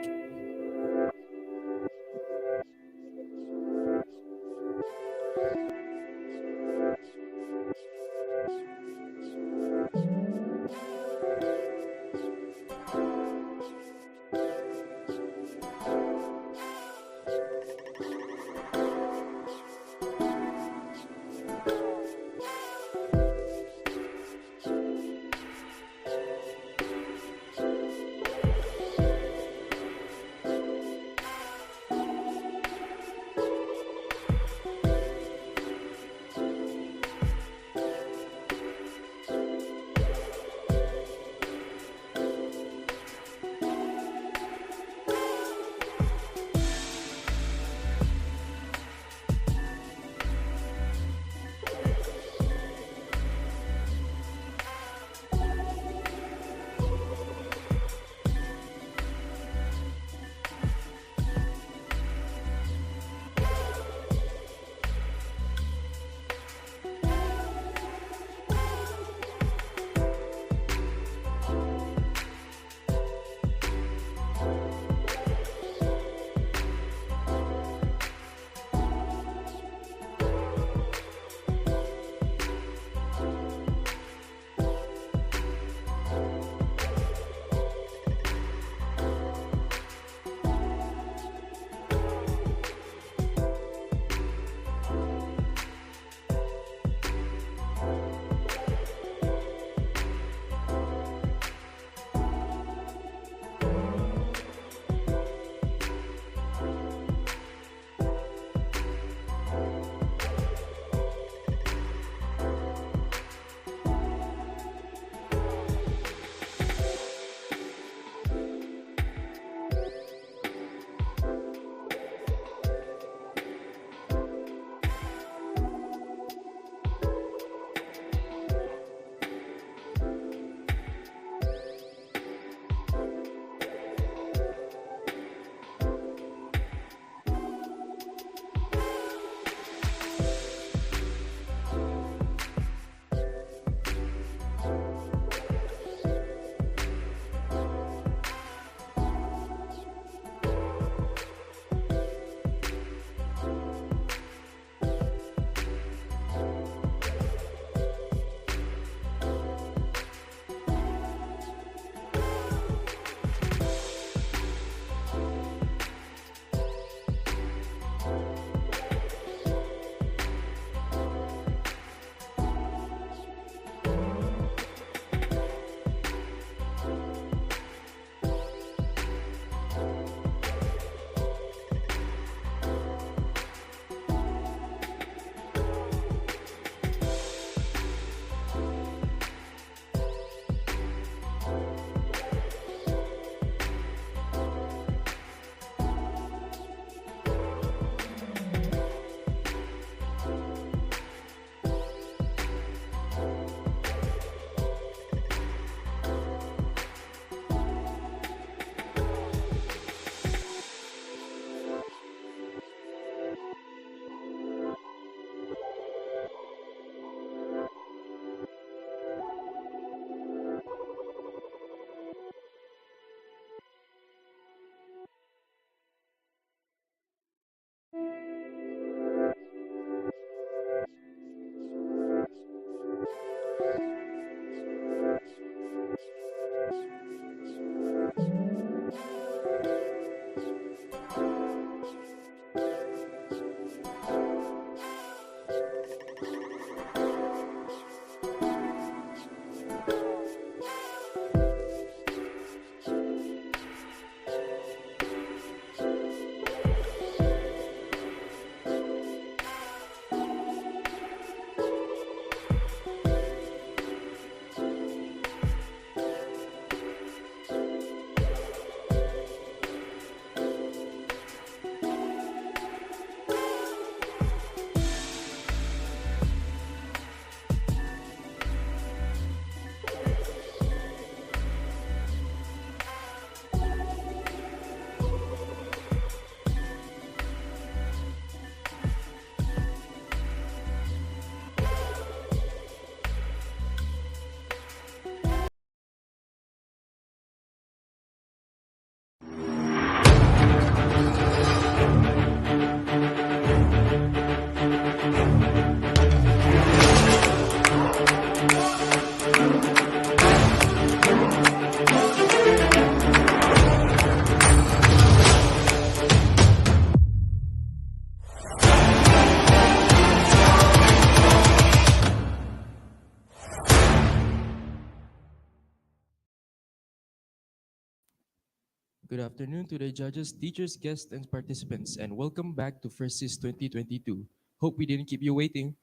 Good afternoon to the judges, teachers, guests, and participants, and welcome back to FRSIS 2022. Hope we didn't keep you waiting.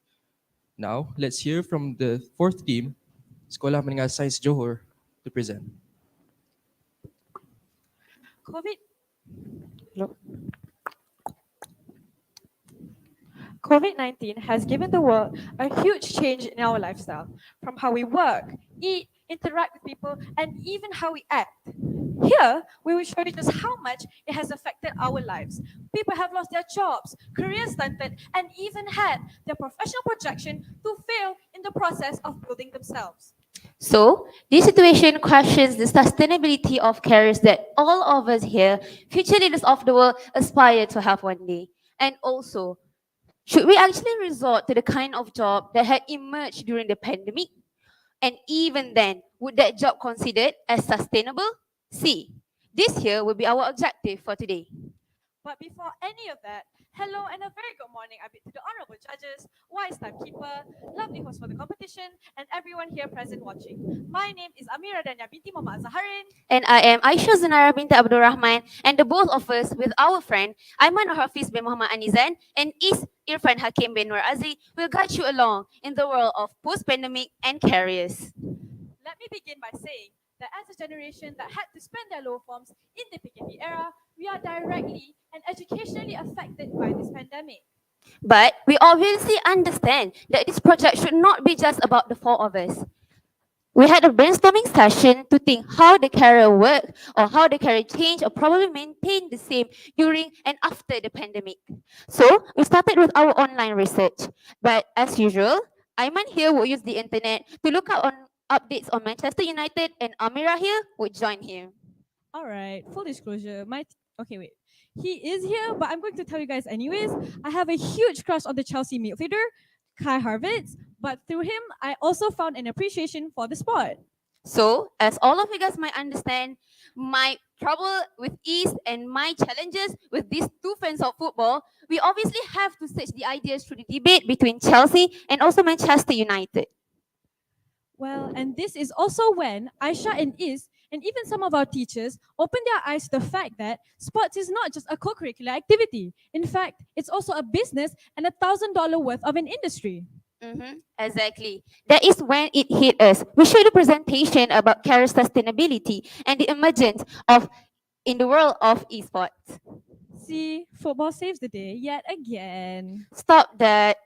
Now, let's hear from the fourth team, Sekolah Menengah Sains Johor, to present. COVID COVID-19 has given the world a huge change in our lifestyle, from how we work, eat, interact with people, and even how we act. Here, we will show you just how much it has affected our lives. People have lost their jobs, careers stunted, and even had their professional projection to fail in the process of building themselves. So, this situation questions the sustainability of careers that all of us here, future leaders of the world, aspire to have one day. And also, should we actually resort to the kind of job that had emerged during the pandemic? And even then, would that job considered as sustainable? See, this here will be our objective for today. But before any of that, hello and a very good morning I bid to the honorable judges, wise timekeeper, lovely host for the competition, and everyone here present watching. My name is Amira Danya binti Muhammad Zaharin. And I am Aisha Zanara binti Abdul Rahman, and the both of us with our friend Aiman Hafiz bin Muhammad Anizan and Is Irfan Hakim bin Nur Aziz will guide you along in the world of post-pandemic and careers. Let me begin by saying that as a generation that had to spend their low forms in the PKP era, we are directly and educationally affected by this pandemic. But we obviously understand that this project should not be just about the four of us. We had a brainstorming session to think how the career worked or how the career changed or probably maintained the same during and after the pandemic. So we started with our online research. But as usual, Aiman here will use the internet to look up on updates on Manchester United, and Amira here would join him. All right, full disclosure, okay, wait. He is here, but I'm going to tell you guys anyways. I have a huge crush on the Chelsea midfielder, Kai Havertz, but through him, I also found an appreciation for the sport. So, as all of you guys might understand, my trouble with East and my challenges with these two fans of football, we obviously have to search the ideas through the debate between Chelsea and also Manchester United. Well, and this is also when Aisha and Is, and even some of our teachers, opened their eyes to the fact that sports is not just a co-curricular activity. In fact, it's also a business and $1,000 worth of an industry. Exactly. That is when it hit us. We showed a presentation about career sustainability and the emergence of in the world of esports. See, football saves the day yet again. Stop that.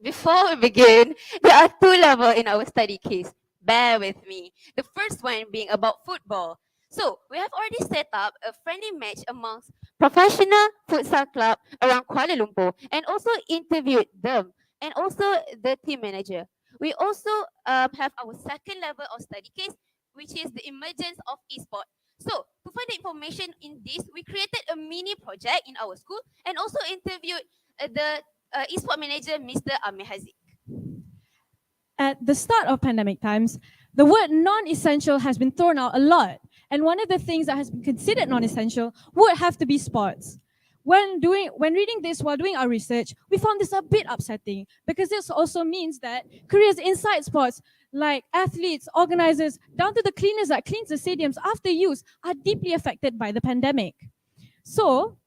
Before we begin, there are two levels in our study case. Bear with me. The first one being about football. So, we have already set up a friendly match amongst professional futsal club around Kuala Lumpur and also interviewed them and also the team manager. We also have our second level of study case, which is the emergence of esports. So, to find the information in this, we created a mini project in our school and also interviewed the esport manager, Mr. Amir Haziq. At the start of pandemic times, the word non-essential has been thrown out a lot. And one of the things that has been considered non-essential would have to be sports. When reading this while doing our research, we found this a bit upsetting because this also means that careers inside sports, like athletes, organizers, down to the cleaners that cleans the stadiums after use, are deeply affected by the pandemic. So,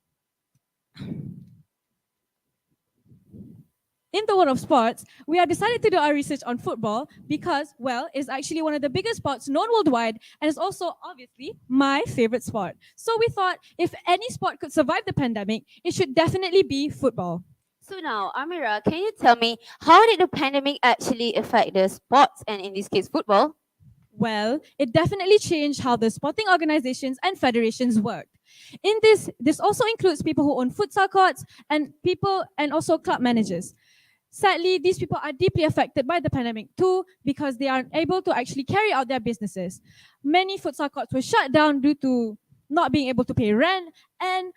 in the world of sports, we have decided to do our research on football because, well, it's actually one of the biggest sports known worldwide and it's also obviously my favorite sport. So we thought if any sport could survive the pandemic, it should definitely be football. So now, Amira, can you tell me how did the pandemic actually affect the sports and in this case football? Well, it definitely changed how the sporting organizations and federations worked. In this also includes people who own futsal courts and also club managers. Sadly, these people are deeply affected by the pandemic too because they aren't able to actually carry out their businesses. Many futsal courts were shut down due to not being able to pay rent, and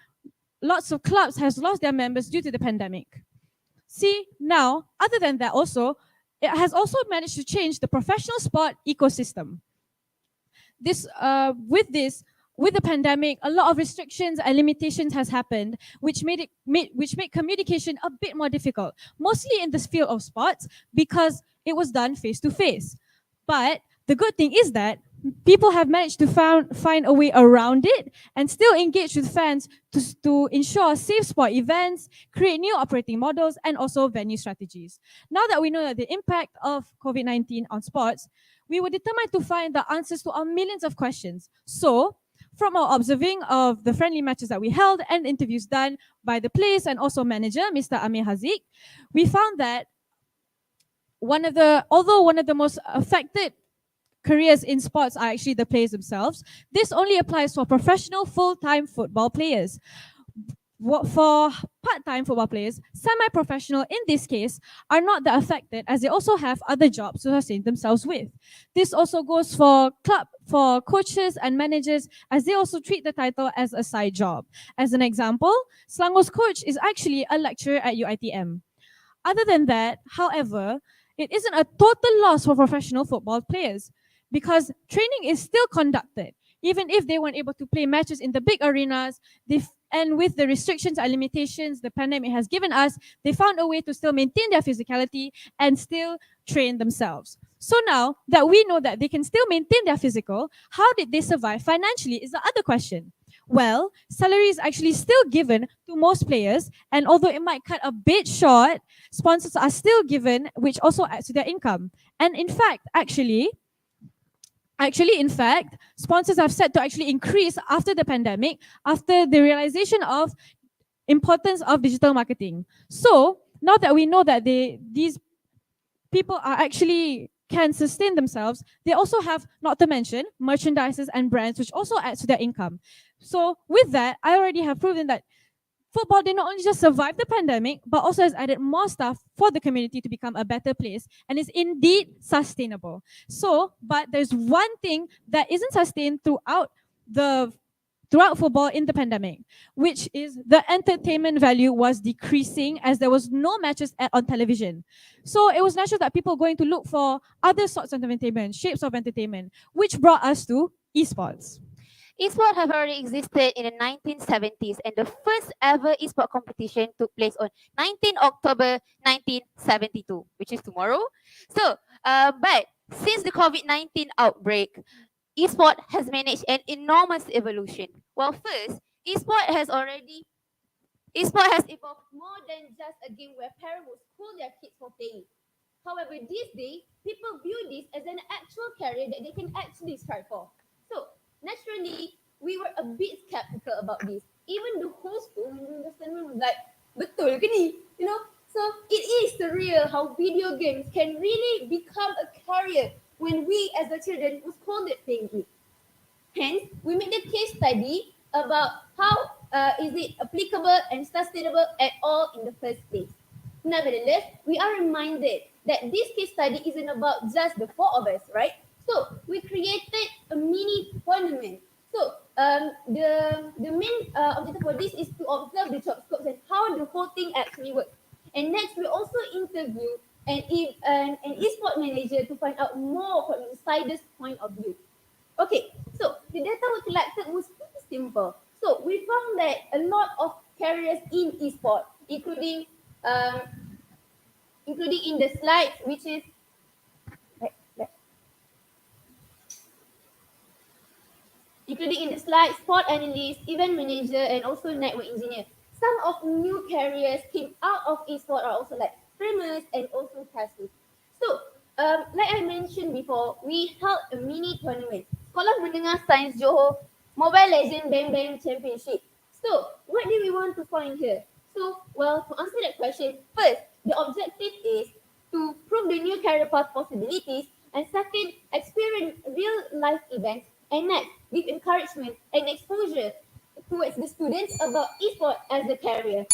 lots of clubs has lost their members due to the pandemic. See, now, other than that also, it has also managed to change the professional sport ecosystem. With the pandemic, a lot of restrictions and limitations has happened, which made communication a bit more difficult, mostly in this field of sports because it was done face to face. But the good thing is that people have managed to find a way around it and still engage with fans to ensure safe sport events, create new operating models, and also venue strategies. Now that we know that the impact of COVID-19 on sports, we were determined to find the answers to our millions of questions. So, from our observing of the friendly matches that we held and interviews done by the players and also manager, Mr. Amir Haziq, we found that although one of the most affected careers in sports are actually the players themselves, this only applies for professional full-time football players. For part-time football players, semi-professional in this case, are not that affected as they also have other jobs to sustain themselves with. This also goes for coaches and managers, as they also treat the title as a side job. As an example, Selangor's coach is actually a lecturer at UiTM. Other than that, however, it isn't a total loss for professional football players because training is still conducted. Even if they weren't able to play matches in the big arenas, and with the restrictions and limitations the pandemic has given us, they found a way to still maintain their physicality and still train themselves. So now that we know that they can still maintain their physical, how did they survive financially is the other question. Well, salary is actually still given to most players, and although it might cut a bit short, sponsors are still given, which also adds to their income. And in fact, in fact, sponsors have said to actually increase after the pandemic, after the realization of importance of digital marketing. So now that we know that these people are actually can sustain themselves, they also have, not to mention, merchandises and brands, which also adds to their income. So with that, I already have proven that football did not only just survive the pandemic, but also has added more stuff for the community to become a better place and is indeed sustainable. So, but there's one thing that isn't sustained throughout football in the pandemic, which is the entertainment value was decreasing as there was no matches on television. So it was natural that people were going to look for other sorts of entertainment, shapes of entertainment, which brought us to esports. Esports have already existed in the 1970s, and the first ever esport competition took place on 19 October 1972, which is tomorrow. So, but since the COVID-19 outbreak, esport has managed an enormous evolution. Well, first, esport has evolved more than just a game where parents would scold their kids for playing. However, these days, people view this as an actual career that they can actually strive for. So, naturally, we were a bit skeptical about this. Even the whole school, the student was like, betul ke ni? You know, so it is surreal how video games can really become a career when we as the children was scolded playing it. Hence, we made a case study about how is it applicable and sustainable at all in the first place. Nevertheless, we are reminded that this case study isn't about just the four of us, right? So we created a mini tournament. So the main objective for this is to observe the job scopes and how the whole thing actually works. And next, we also interview an esport manager to find out more from the insider's point of view. Okay, so the data we collected was pretty simple. So we found that a lot of careers in esport, um, including in the slides, which is including in the slides, sport analyst, event manager, and also network engineer. Some of new careers came out of esport are also like streamers and also casters. So, like I mentioned before, we held a mini tournament. Sekolah Menengah Sains Johor Mobile Legend Bang Bang Championship. So, what do we want to find here? So, well, to answer that question, first, the objective is to prove the new career path possibilities, and second, experience real life events, and next, give encouragement and exposure towards the students about esports as a career.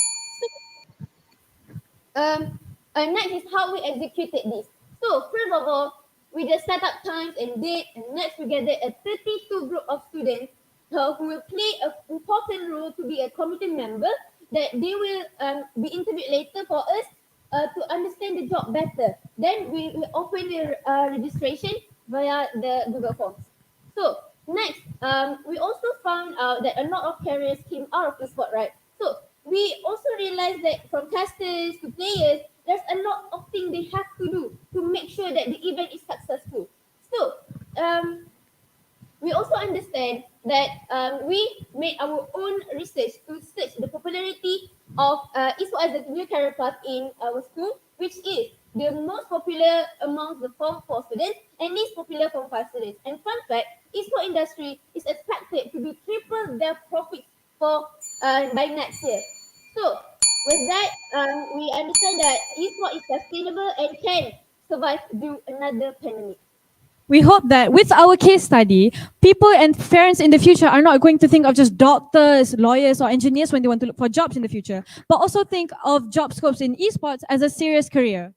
So, next is how we executed this. So first of all, we just set up times and date, and next we gathered a 32 group of students who will play an important role to be a committee member that they will be interviewed later for us to understand the job better. Then we will open the registration via the Google Forms. So next, we also found out that a lot of careers came out of esport, right? So we also realized that from testers to players, there's a lot of things they have to do to make sure that the event is successful. So We also understand that we made our own research to search the popularity of esports as a new career path in our school, which is the most popular among the Form 4 students and least popular Form 5 students. And fun fact, esports industry is expected to be triple their profits for by next year. So with that, we understand that esports is sustainable and can survive through another pandemic. We hope that with our case study, people and parents in the future are not going to think of just doctors, lawyers, or engineers when they want to look for jobs in the future, but also think of job scopes in esports as a serious career.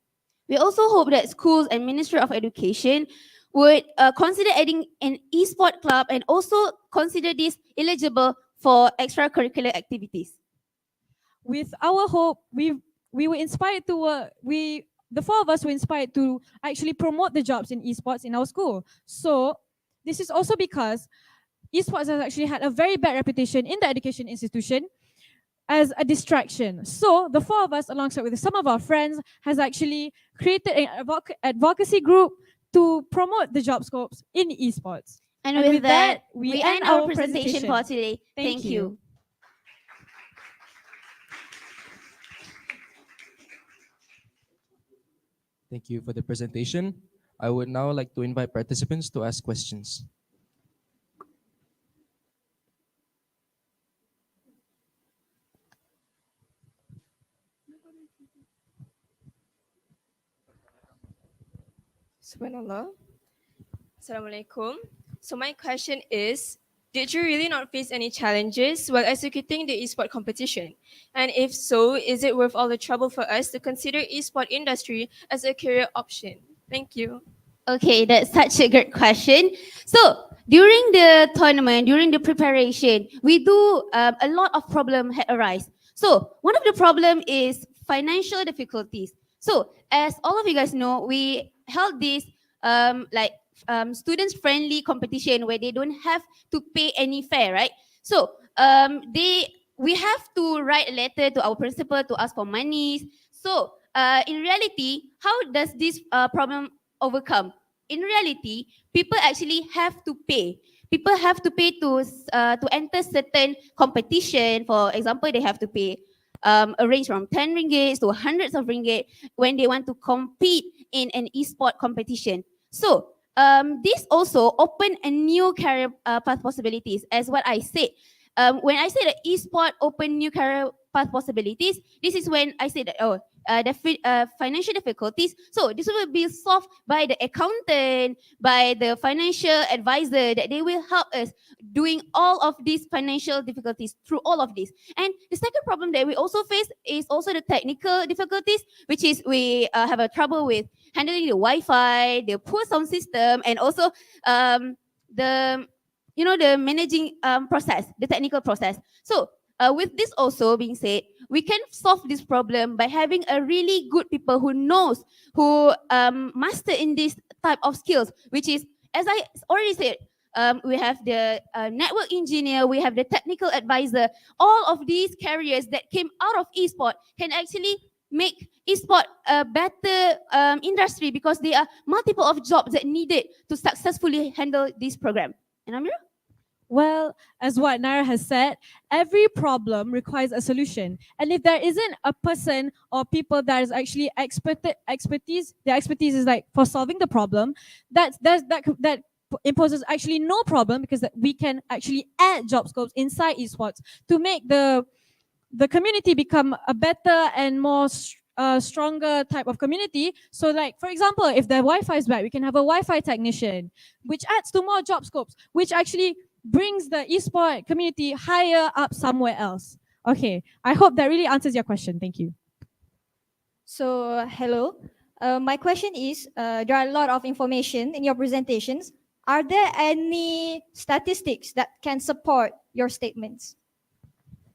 We also hope that schools and Ministry of Education would consider adding an esport club and also consider this eligible for extracurricular activities. With our hope, we were inspired to the four of us were inspired to actually promote the jobs in esports in our school. So this is also because esports has actually had a very bad reputation in the education institution as a distraction. So the four of us, alongside with some of our friends, has actually created an advocacy group to promote the job scopes in esports. And with that, we end our presentation for today. Thank you. Thank you for the presentation. I would now like to invite participants to ask questions. Subhanallah. Assalamualaikum. So my question is, did you really not face any challenges while executing the esport competition? And if so, is it worth all the trouble for us to consider esport industry as a career option? Thank you. Okay, that's such a good question. So during the tournament, during the preparation, we do a lot of problem had arise. So one of the problem is financial difficulties. So as all of you guys know, we held this students friendly competition where they don't have to pay any fare, right? So we have to write a letter to our principal to ask for monies. So in reality, how does this problem overcome? In reality, people actually have to pay. People have to pay to enter certain competition. For example, they have to pay a range from 10 ringgit to hundreds of ringgit when they want to compete in an esport competition. So this also open a new career path possibilities. As what I said, when I say that esport open new career path possibilities, this is when I say that financial difficulties. So this will be solved by the accountant, by the financial advisor, that they will help us doing all of these financial difficulties through all of this. And the second problem that we also face is also the technical difficulties, which is we have a trouble with handling the Wi-Fi, the poor sound system, and also the managing process, the technical process. So with this also being said, we can solve this problem by having a really good people who knows, who master in this type of skills, which is, as I already said, we have the network engineer, we have the technical advisor. All of these careers that came out of esport can actually make esport a better industry, because there are multiple of jobs that needed to successfully handle this program. And Amira? Well, as what Naira has said, every problem requires a solution. And if there isn't a person or people that is actually expertise, their expertise is like for solving the problem, that imposes actually no problem, because we can actually add job scopes inside esports to make the community become a better and more stronger type of community. So like, for example, if the Wi-Fi is bad, we can have a Wi-Fi technician, which adds to more job scopes, which actually brings the esport community higher up somewhere else. Okay, I hope that really answers your question. Thank you. So, hello. My question is, there are a lot of information in your presentations. Are there any statistics that can support your statements?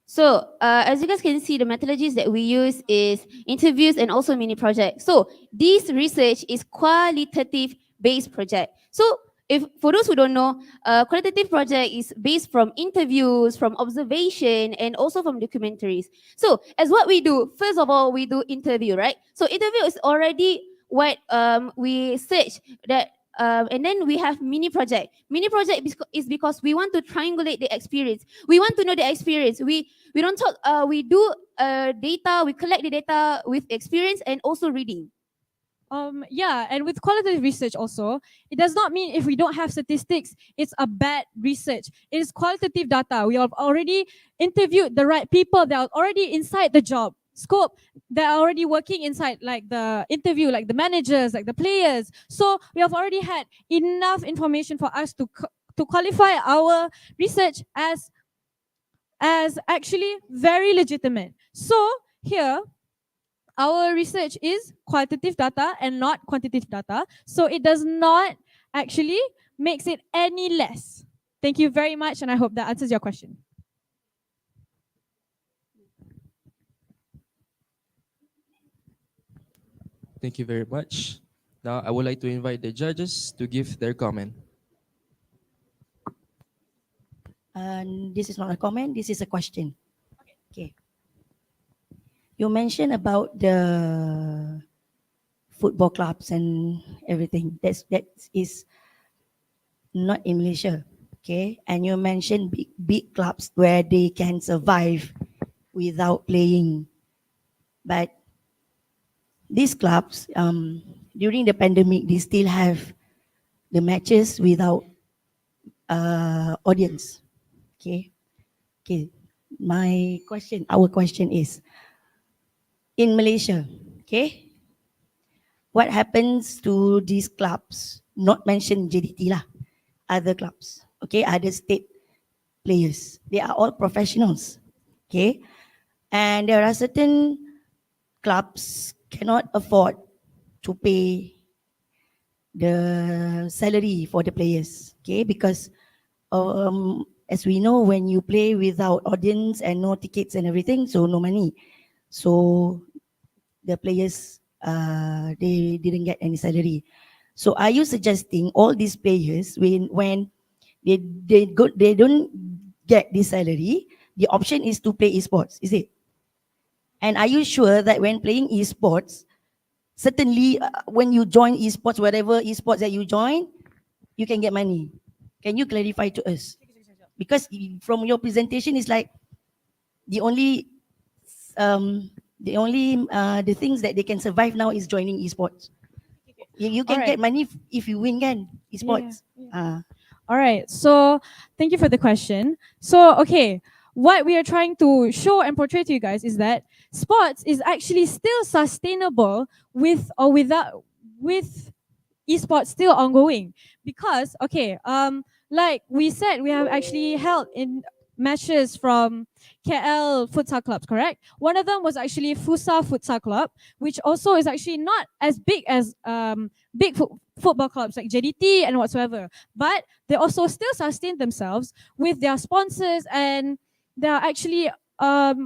So as you guys can see, the methodologies that we use is interviews and also mini projects. So this research is qualitative based project. So if for those who don't know, qualitative project is based from interviews, from observation, and also from documentaries. So as what we do, first of all, we do interview, right? So interview is already what we search that and then we have mini project. Mini project is because we want to triangulate the experience. We want to know the experience. We don't talk. We do data. We collect the data with experience and also reading. Yeah, and with qualitative research also, it does not mean if we don't have statistics, it's a bad research. It is qualitative data. We have already interviewed the right people that are already inside the job scope, that are already working inside like the interview, like the managers, like the players. So we have already had enough information for us to qualify our research as actually very legitimate. So here, our research is qualitative data and not quantitative data. So it does not actually makes it any less. Thank you very much, and I hope that answers your question. Thank you very much. Now, I would like to invite the judges to give their comment. This is not a comment, this is a question. Okay. You mentioned about the football clubs and everything. That is not in Malaysia. Okay. And you mentioned big clubs where they can survive without playing. But these clubs, during the pandemic, they still have the matches without audience. Okay. Okay. Our question is, in Malaysia, okay, what happens to these clubs? Not mention JDT lah, other clubs, okay, other state players. They are all professionals, okay, and there are certain clubs cannot afford to pay the salary for the players, okay, because as we know, when you play without audience and no tickets and everything, so no money. So the players, they didn't get any salary. So are you suggesting all these players, when they don't get this salary, the option is to play esports, is it? And are you sure that when playing esports, certainly when you join esports, whatever esports that you join, you can get money? Can you clarify to us? Because from your presentation, it's like the only the things that they can survive now is joining esports. You can get money if you win, can esports. All right. So thank you for the question. So, okay, what we are trying to show and portray to you guys is that sports is actually still sustainable with or without, with esports still ongoing. Because, okay, like we said, we have actually held in matches from KL futsal clubs, correct? One of them was actually Fusa Futsal Club, which also is actually not as big as big football clubs like JDT and whatsoever, but they also still sustain themselves with their sponsors, and they are actually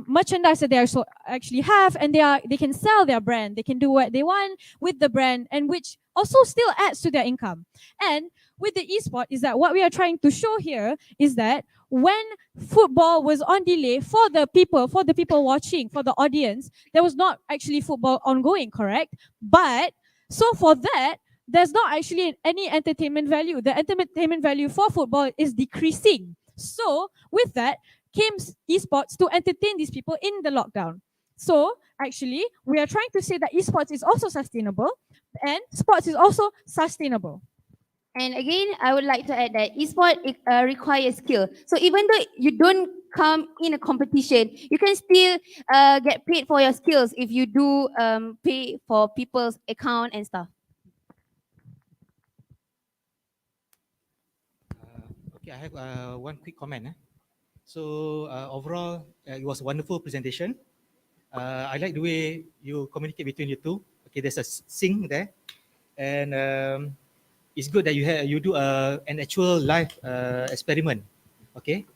merchandise that they actually have, and they can sell their brand. They can do what they want with the brand, and which also still adds to their income. And with the esport is that what we are trying to show here is that when football was on delay for the people watching, for the audience, there was not actually football ongoing, correct? But so for that, there's not actually any entertainment value. The entertainment value for football is decreasing. So with that came esports to entertain these people in the lockdown. So actually, we are trying to say that esports is also sustainable and sports is also sustainable. And again, I would like to add that esport requires skill. So even though you don't come in a competition, you can still get paid for your skills if you do pay for people's account and stuff. Okay, I have one quick comment. So overall, it was a wonderful presentation. I like the way you communicate between you two. Okay, there's a sync there, and it's good that you do an actual live experiment. Okay,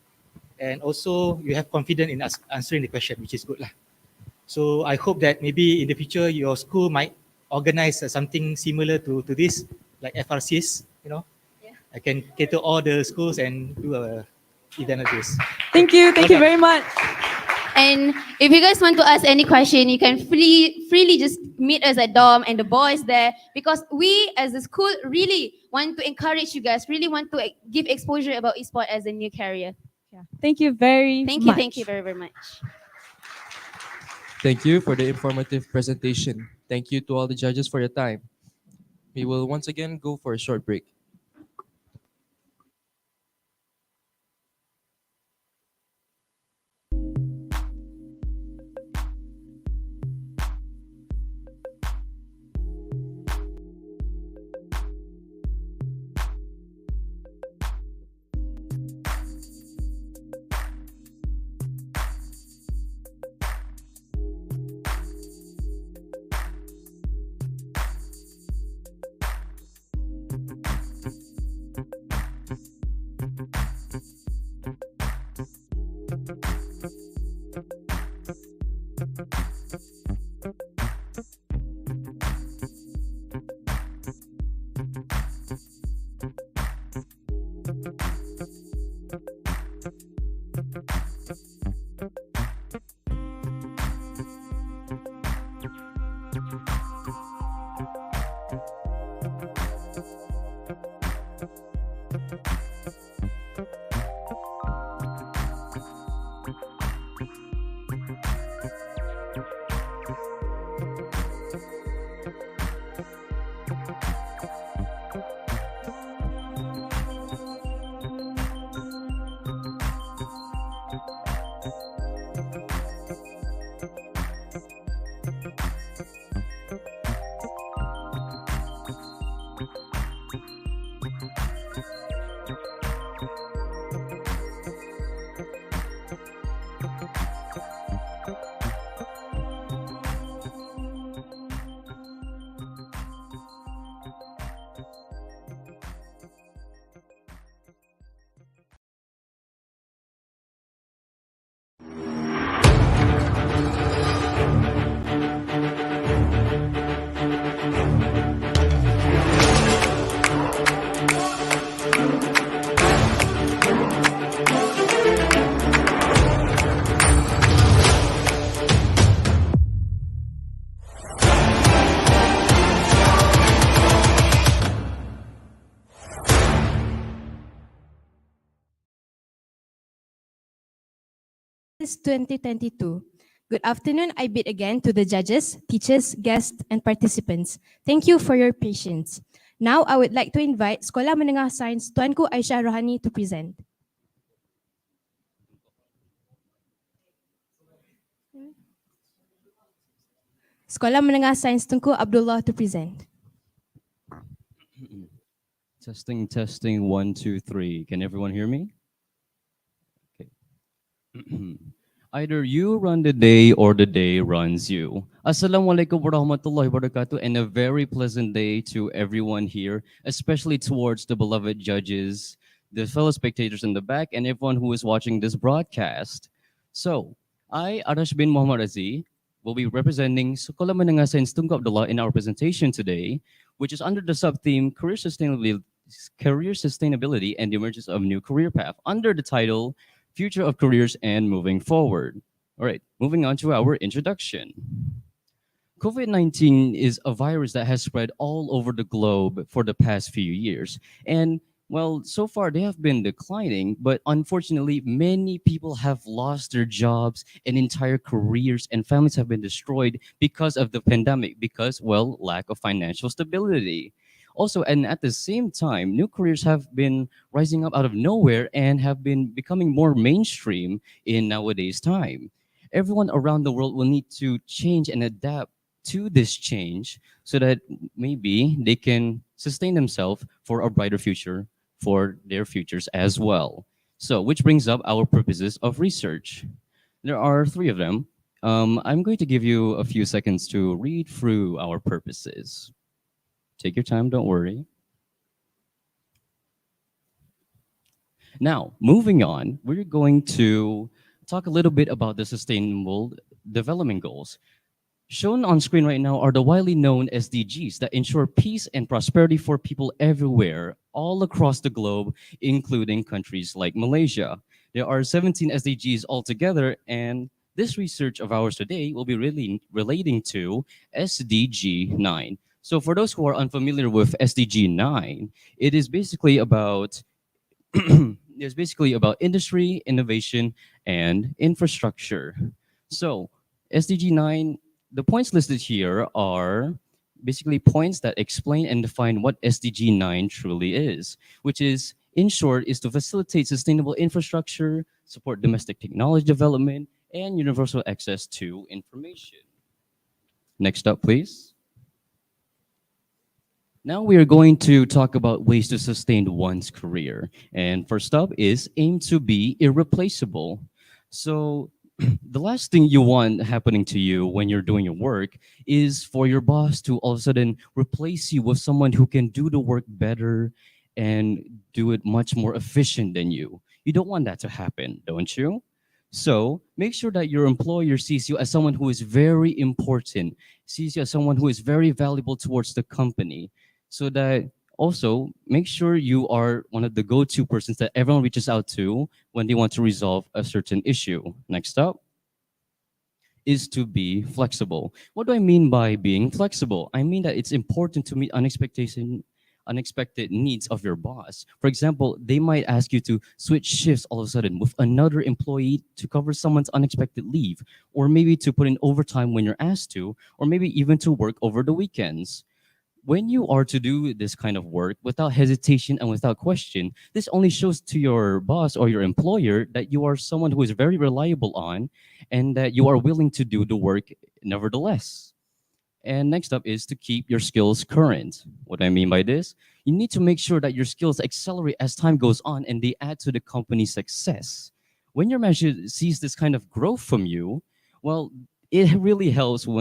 and also you have confidence in answering the question, which is good lah. So I hope that maybe in the future your school might organize something similar to this, like FRSIS. You know, I can cater all the schools and do a event like this. Thank you very much. And if you guys want to ask any question, you can freely just meet us at dorm and the boys there, because we as a school really want to encourage you guys, really want to give exposure about esport as a new career. Thank you very Thank much. you very, very much. Thank you for the informative presentation. Thank you to all the judges for your time. We will once again go for a short break. Is 2022. Good afternoon, I bid again to the judges, teachers, guests, and participants. Thank you for your patience. Now, I would like to invite Sekolah Menengah Sains Tuanku Aisyah Rohani to present. Sekolah Menengah Sains Tunku Abdullah to present. Testing, testing, 1, 2, 3. Can everyone hear me? Okay. Either you run the day or the day runs you. Assalamualaikum warahmatullahi wabarakatuh, and a very pleasant day to everyone here, especially towards the beloved judges, the fellow spectators in the back, and everyone who is watching this broadcast. So, I, Arash bin Muhammad Aziz, will be representing Sekolah Menengah Sains Tunku Abdullah in our presentation today, which is under the sub-theme Career Sustainability and the Emergence of New Career Path, under the title Future of Careers and Moving Forward. All right, moving on to our introduction. COVID-19 is a virus that has spread all over the globe for the past few years. And well, so far they have been declining, but unfortunately, many people have lost their jobs and entire careers, and families have been destroyed because of the pandemic, because, well, lack of financial stability. Also, and at the same time, new careers have been rising up out of nowhere and have been becoming more mainstream in nowadays time. Everyone around the world will need to change and adapt to this change so that maybe they can sustain themselves for a brighter future for their futures as well. So, which brings up our purposes of research. There are 3 of them. I'm going to give you a few seconds to read through our purposes. Take your time, don't worry. Now, moving on, we're going to talk a little bit about the Sustainable Development Goals. Shown on screen right now are the widely known SDGs that ensure peace and prosperity for people everywhere, all across the globe, including countries like Malaysia. There are 17 SDGs altogether, and this research of ours today will be really relating to SDG 9. So for those who are unfamiliar with SDG 9, it is basically about is basically about industry, innovation, and infrastructure. So, SDG 9, the points listed here are basically points that explain and define what SDG 9 truly is, which is, in short, is to facilitate sustainable infrastructure, support domestic technology development, and universal access to information. Next up, please. Now we are going to talk about ways to sustain one's career. And first up is aim to be irreplaceable. So the last thing you want happening to you when you're doing your work is for your boss to all of a sudden replace you with someone who can do the work better and do it much more efficient than you. You don't want that to happen, don't you? So make sure that your employer sees you as someone who is very important, sees you as someone who is very valuable towards the company, so that also make sure you are one of the go-to persons that everyone reaches out to when they want to resolve a certain issue. Next up is to be flexible. What do I mean by being flexible? I mean that it's important to meet unexpected needs of your boss. For example, they might ask you to switch shifts all of a sudden with another employee to cover someone's unexpected leave, or maybe to put in overtime when you're asked to, or maybe even to work over the weekends. When you are to do this kind of work without hesitation and without question, this only shows to your boss or your employer that you are someone who is very reliable on and that you are willing to do the work nevertheless. And next up is to keep your skills current. What I mean by this, you need to make sure that your skills accelerate as time goes on and they add to the company's success. When your manager sees this kind of growth from you, well, it really helps for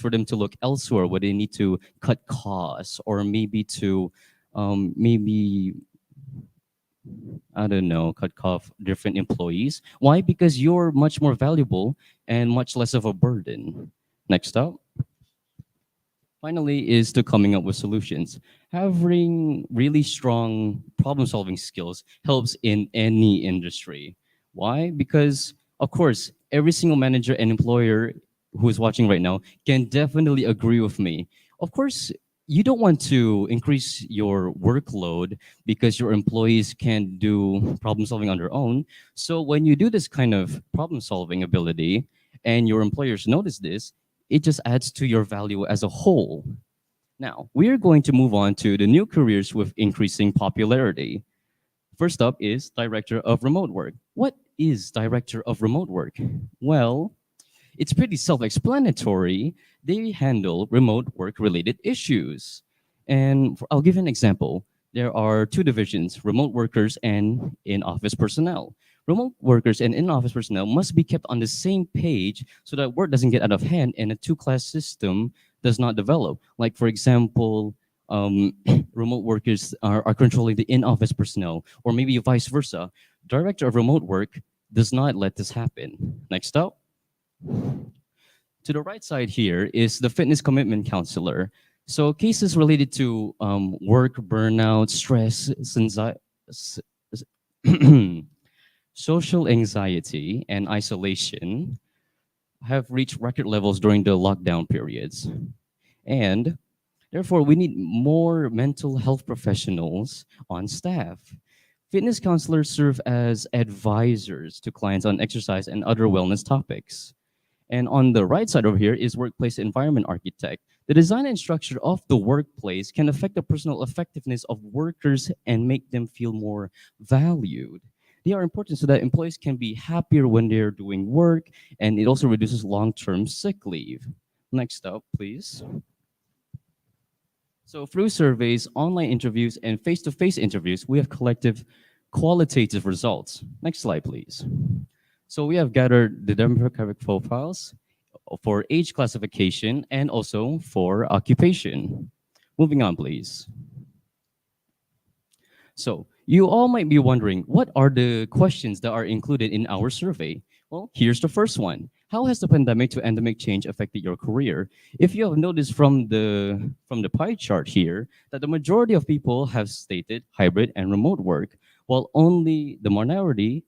them to look elsewhere where they need to cut costs or maybe to maybe I don't know, cut off different employees. Why? Because you're much more valuable and much less of a burden. Next up. Finally, is to coming up with solutions. Having really strong problem solving skills helps in any industry. Why? Because, of course, every single manager and employer who is watching right now can definitely agree with me. Of course, you don't want to increase your workload because your employees can't do problem solving on their own. So when you do this kind of problem solving ability and your employers notice this, it just adds to your value as a whole. Now, we're going to move on to the new careers with increasing popularity. First up is Director of Remote Work. What is Director of Remote Work? Well, it's pretty self-explanatory. They handle remote work-related issues. And I'll give an example. There are two divisions, remote workers and in-office personnel. Remote workers and in-office personnel must be kept on the same page so that work doesn't get out of hand and a two-class system does not develop. Like, for example, remote workers are controlling the in-office personnel, or maybe vice versa. Director of Remote Work does not let this happen. Next up. To the right side here is the fitness commitment counselor. So cases related to work burnout, stress, social anxiety, and isolation have reached record levels during the lockdown periods. And therefore, we need more mental health professionals on staff. Fitness counselors serve as advisors to clients on exercise and other wellness topics. And on the right side over here is workplace environment architect. The design and structure of the workplace can affect the personal effectiveness of workers and make them feel more valued. They are important so that employees can be happier when they're doing work, and it also reduces long-term sick leave. Next up, please. So through surveys, online interviews, and face-to-face interviews, we have collected qualitative results. Next slide, please. So we have gathered the demographic profiles for age classification and also for occupation. Moving on, please. So you all might be wondering, what are the questions that are included in our survey? Well, here's the first one. How has the pandemic to endemic change affected your career? If you have noticed from the pie chart here that the majority of people have stated hybrid and remote work, while only the minority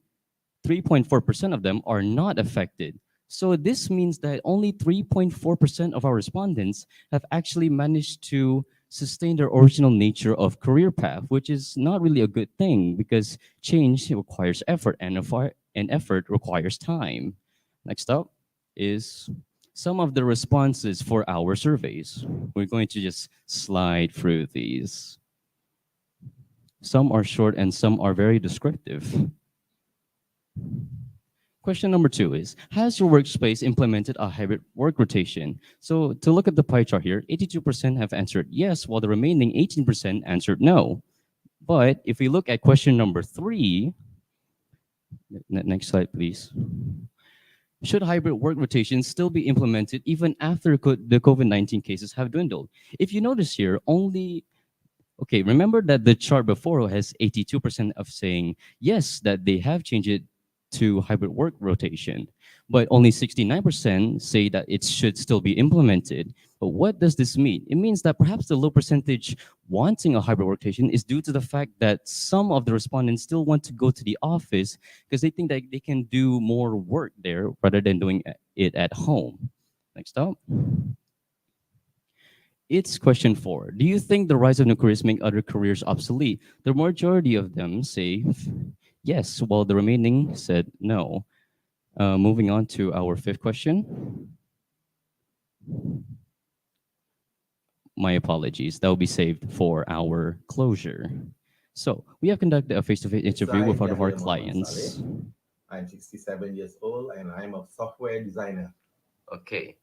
3.4% of them are not affected. So this means that only 3.4% of our respondents have actually managed to sustain their original nature of career path, which is not really a good thing because change requires effort and effort requires time. Next up is some of the responses for our surveys. We're going to just slide through these. Some are short and some are very descriptive. Question number 2 is, has your workspace implemented a hybrid work rotation? So to look at the pie chart here, 82% have answered yes, while the remaining 18% answered no. But if we look at question number 3, next slide, please. Should hybrid work rotations still be implemented even after the COVID-19 cases have dwindled? If you notice here, okay, remember that the chart before has 82% of saying yes, that they have changed it to hybrid work rotation, but only 69% say that it should still be implemented. But what does this mean? It means that perhaps the low percentage wanting a hybrid work rotation is due to the fact that some of the respondents still want to go to the office because they think that they can do more work there rather than doing it at home. Next up. It's question 4. Do you think the rise of new careers make other careers obsolete? The majority of them say yes, while the remaining said no. Moving on to our 5th question. My apologies, that will be saved for our closure. So we have conducted a face-to-face interview with one of our clients. I'm 67 years old and I'm a software designer. Okay.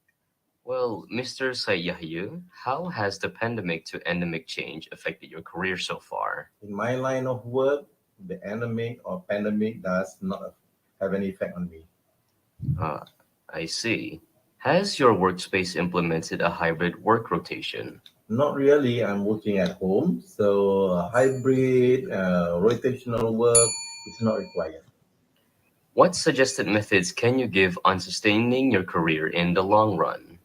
Well, Mr. Syed Yahya, how has the pandemic to endemic change affected your career so far? In my line of work, the endemic or pandemic does not have any effect on me. I see. Has your workspace implemented a hybrid work rotation? Not really. I'm working at home, so hybrid rotational work is not required. What suggested methods can you give on sustaining your career in the long run?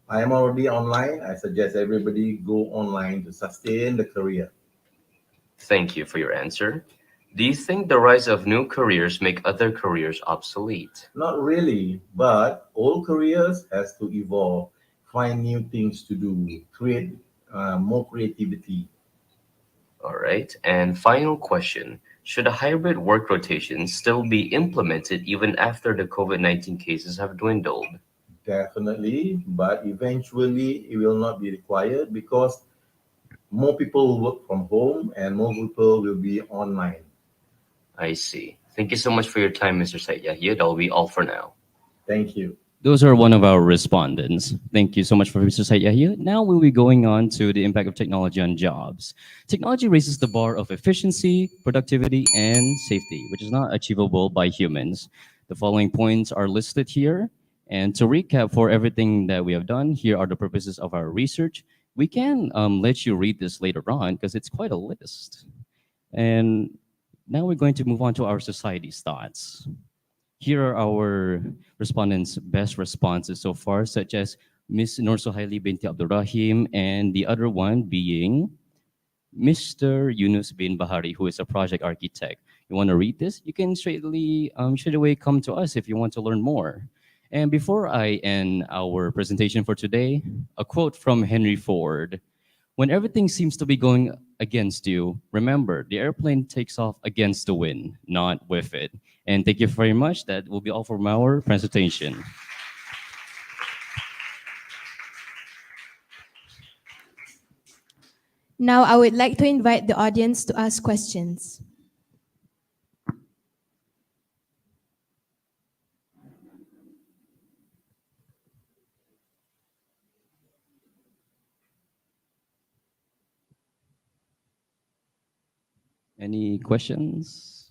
I am already online. I suggest everybody go online to sustain the career. Thank you for your answer. Do you think the rise of new careers make other careers obsolete? Not really, but all careers has to evolve, find new things to do, create more creativity. All right. And final question. Should a hybrid work rotation still be implemented even after the COVID-19 cases have dwindled? Definitely, but eventually it will not be required because more people will work from home and more people will be online. I see. Thank you so much for your time, Mr. Syed Yahya. That'll be all for now. Thank you. Those are one of our respondents. Thank you so much for Mr. Syed Yahya. Now we'll be going on to the impact of technology on jobs. Technology raises the bar of efficiency, productivity, and safety, which is not achievable by humans. The following points are listed here. And to recap for everything that we have done, here are the purposes of our research. We can let you read this later on because it's quite a list. And now we're going to move on to our society's thoughts. Here are our respondents' best responses so far, such as Ms. Nur Suhaili binti Abdul Rahim, and the other one being Mr. Yunus bin Bahari, who is a project architect. You want to read this? You can straight away come to us if you want to learn more. And before I end our presentation for today, a quote from Henry Ford. When everything seems to be going against you, remember, the airplane takes off against the wind, not with it. And thank you very much. That will be all from our presentation. Now I would like to invite the audience to ask questions. Any questions?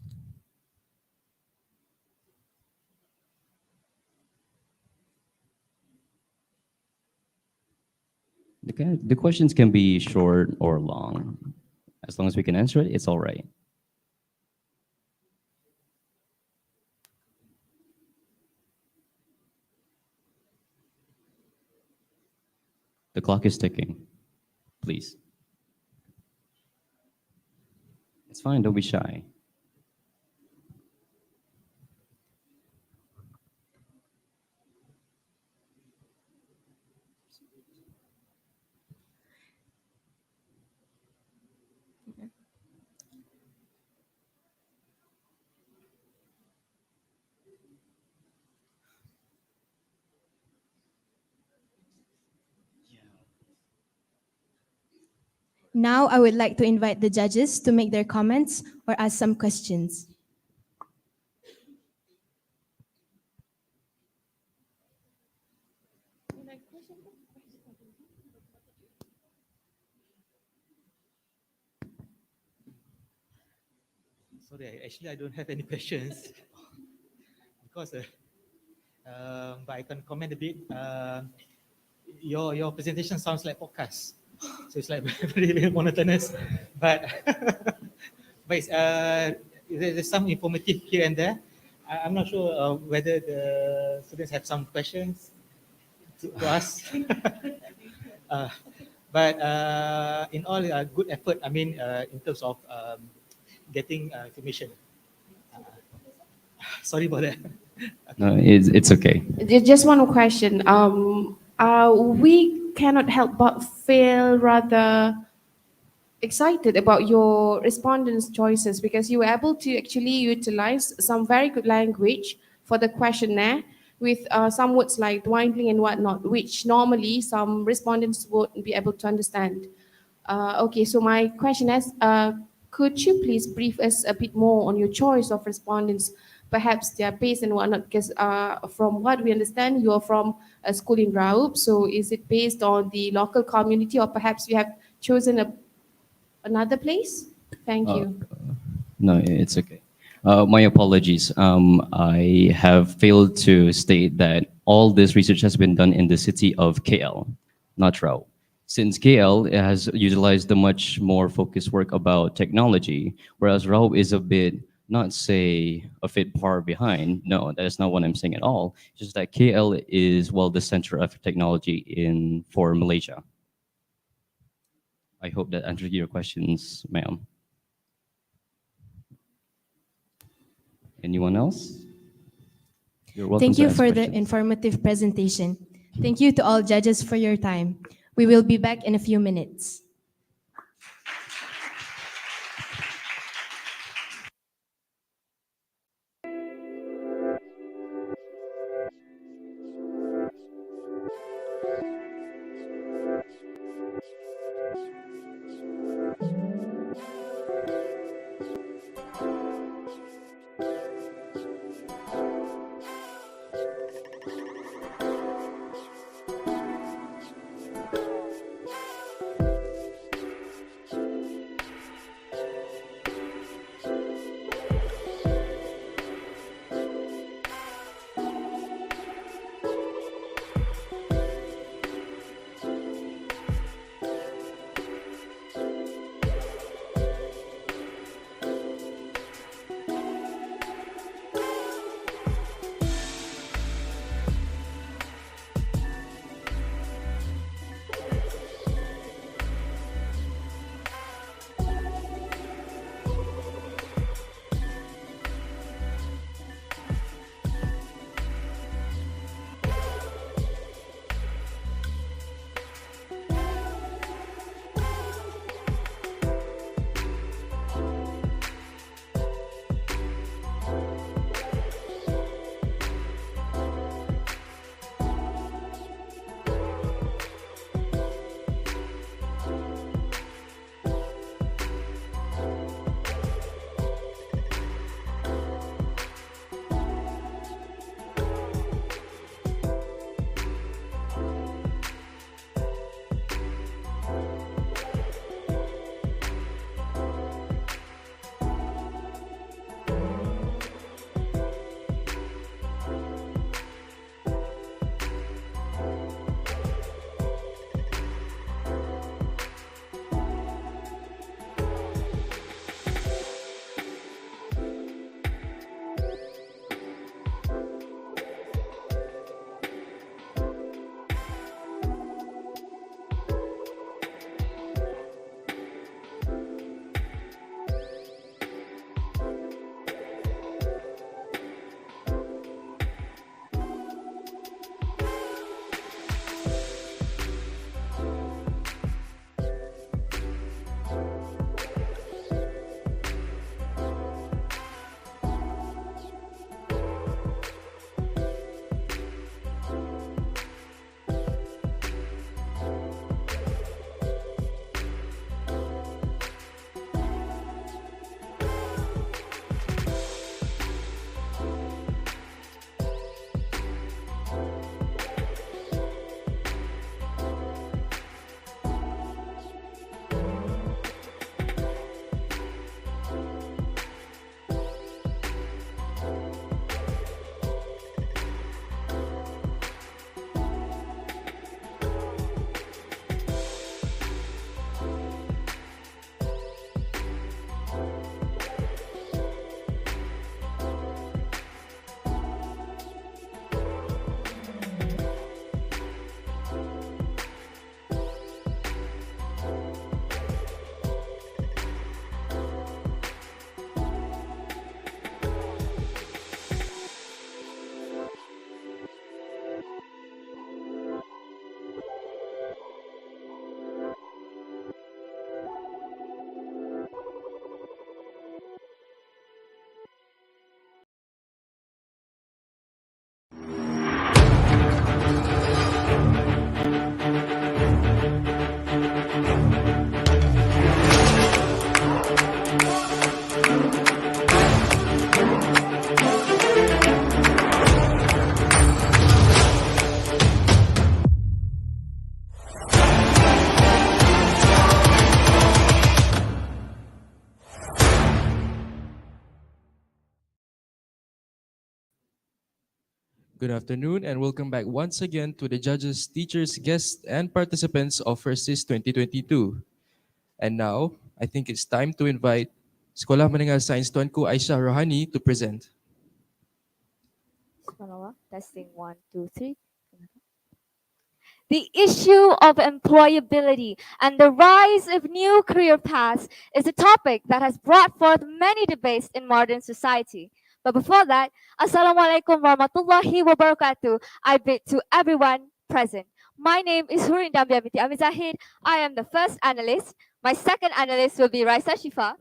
The questions can be short or long. As long as we can answer it, it's all right. The clock is ticking. Please. It's fine, don't be shy. Now, I would like to invite the judges to make their comments or ask some questions. Sorry, actually I don't have any questions because, but I can comment a bit. Your presentation sounds like podcast, so it's like very monotonous. But but it's, there's some informative here and there. I'm not sure whether the students have some questions to ask. uh, but in all, good effort. I mean, in terms of getting information. Sorry about that. No, it's okay. Just one question. We cannot help but feel rather excited about your respondents' choices because you were able to actually utilize some very good language for the questionnaire with some words like dwindling and whatnot, which normally some respondents won't be able to understand. Okay, so my question is, could you please brief us a bit more on your choice of respondents, perhaps their base and whatnot? Because from what we understand, you are from a school in Raup, so is it based on the local community, or perhaps you have chosen another place? Thank you. No, it's okay. My apologies. I have failed to state that all this research has been done in the city of KL, not Rao. Since KL has utilized the much more focused work about technology, whereas Rao is a bit, not say a bit far behind. No, that is not what I'm saying at all. It's just that KL is, well, the center of technology for Malaysia. I hope that answered your questions, ma'am. Anyone else? You're welcome Thank to you ask for the questions. informative presentation. Thank you to all judges for your time. We will be back in a few minutes. Good afternoon and welcome back once again to the judges, teachers, guests, and participants of FRSIS 2022. And now, I think it's time to invite Sekolah Menengah Sains Tuanku Aisyah Rohani to present. Testing 1, 2, 3. The issue of employability and the rise of new career paths is a topic that has brought forth many debates in modern society. But before that, Assalamualaikum warahmatullahi wabarakatuh. I bid to everyone present. My name is Hurin Dambia binti Amizahid. I am the first analyst. My second analyst will be Raisa Shifa.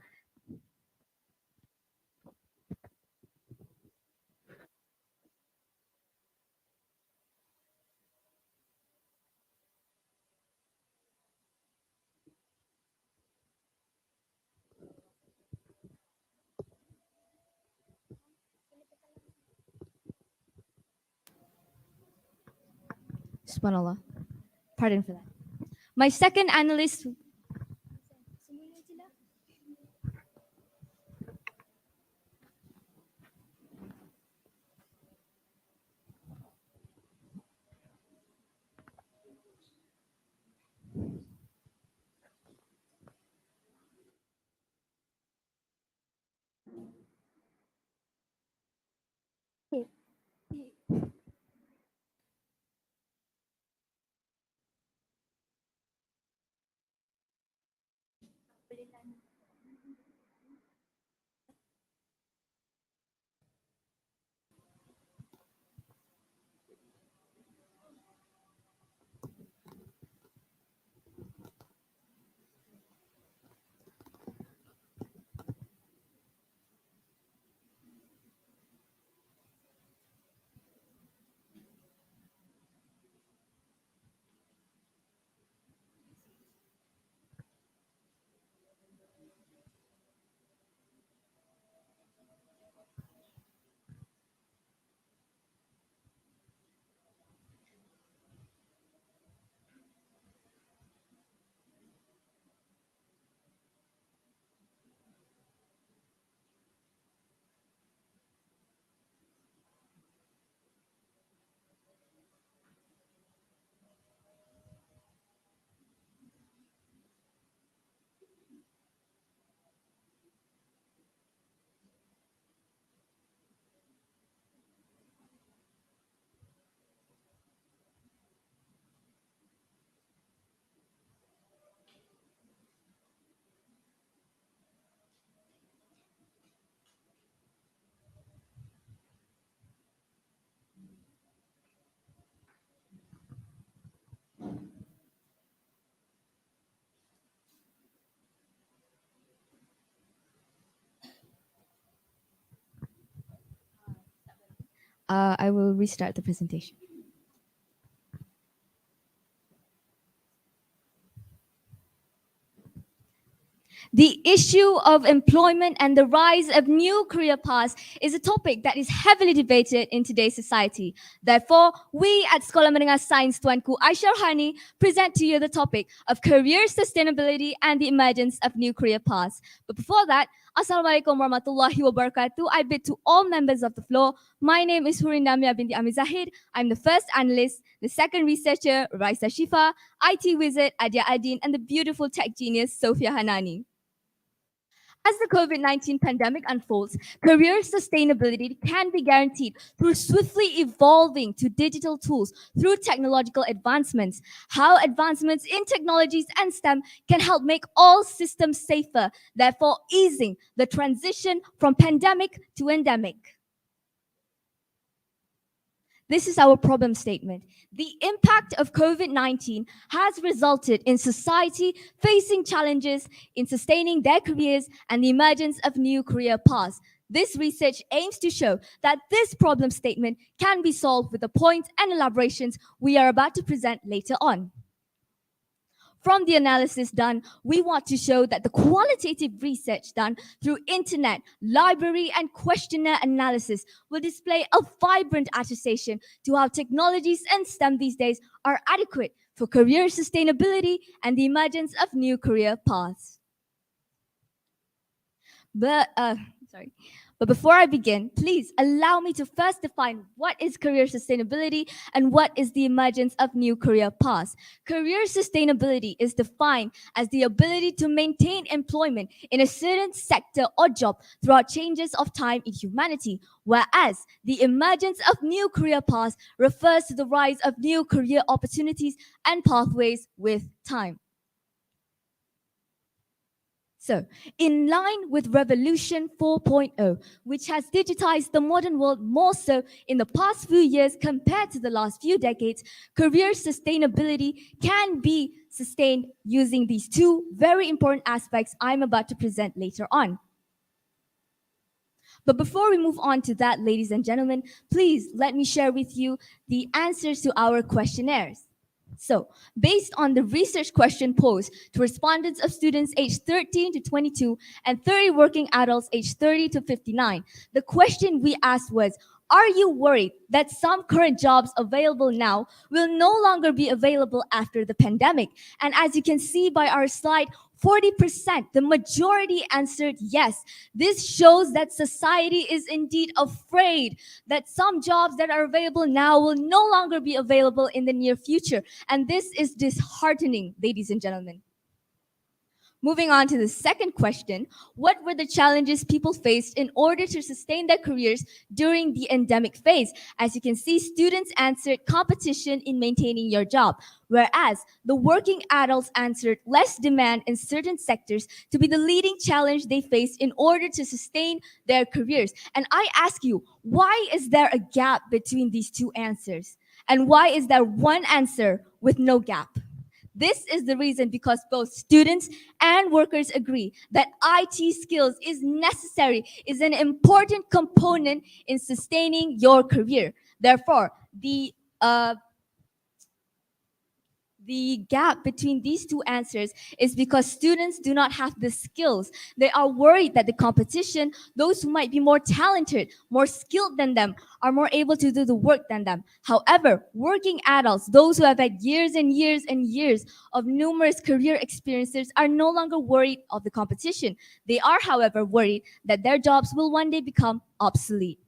Subhanallah. Pardon for that. My second analyst. I will restart the presentation. The issue of employment and the rise of new career paths is a topic that is heavily debated in today's society. Therefore, we at Sekolah Menengah Sains Tuanku Aisyah Rohani present to you the topic of career sustainability and the emergence of new career paths. But before that, Assalamualaikum warahmatullahi wabarakatuh. I bid to all members of the floor. My name is Hurin Damia binti Amizahid. I'm the first analyst, the second researcher, Raisa Shifa, IT wizard, Adia Adin, and the beautiful tech genius, Sophia Hanani. As the COVID-19 pandemic unfolds, career sustainability can be guaranteed through swiftly evolving to digital tools through technological advancements. How advancements in technologies and STEM can help make all systems safer, therefore easing the transition from pandemic to endemic. This is our problem statement. The impact of COVID-19 has resulted in society facing challenges in sustaining their careers and the emergence of new career paths. This research aims to show that this problem statement can be solved with the points and elaborations we are about to present later on. From the analysis done, we want to show that the qualitative research done through internet, library, and questionnaire analysis will display a vibrant attestation to how technologies and STEM these days are adequate for career sustainability and the emergence of new career paths. But before I begin, please allow me to first define what is career sustainability and what is the emergence of new career paths. Career sustainability is defined as the ability to maintain employment in a certain sector or job throughout changes of time in humanity, whereas the emergence of new career paths refers to the rise of new career opportunities and pathways with time. So, in line with Revolution 4.0, which has digitized the modern world more so in the past few years compared to the last few decades, career sustainability can be sustained using these two very important aspects I'm about to present later on. But before we move on to that, ladies and gentlemen, please let me share with you the answers to our questionnaires. So, based on the research question posed to respondents of students aged 13 to 22 and 30 working adults aged 30 to 59, the question we asked was, are you worried that some current jobs available now will no longer be available after the pandemic? And as you can see by our slide, 40%, the majority answered yes. This shows that society is indeed afraid that some jobs that are available now will no longer be available in the near future. And this is disheartening, ladies and gentlemen. Moving on to the second question, what were the challenges people faced in order to sustain their careers during the endemic phase? As you can see, students answered competition in maintaining your job, whereas the working adults answered less demand in certain sectors to be the leading challenge they faced in order to sustain their careers. And I ask you, why is there a gap between these two answers? And why is there one answer with no gap? This is the reason because both students and workers agree that IT skills is necessary, is an important component in sustaining your career. Therefore, the gap between these two answers is because students do not have the skills. They are worried that the competition, those who might be more talented, more skilled than them, are more able to do the work than them. However, working adults, those who have had years and years and years of numerous career experiences, are no longer worried of the competition. They are, however, worried that their jobs will one day become obsolete.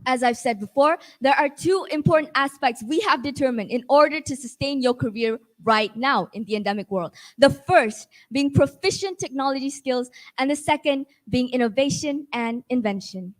As I've said before, there are two important aspects we have determined in order to sustain your career right now in the endemic world. The first being proficient technology skills, and the second being innovation and invention.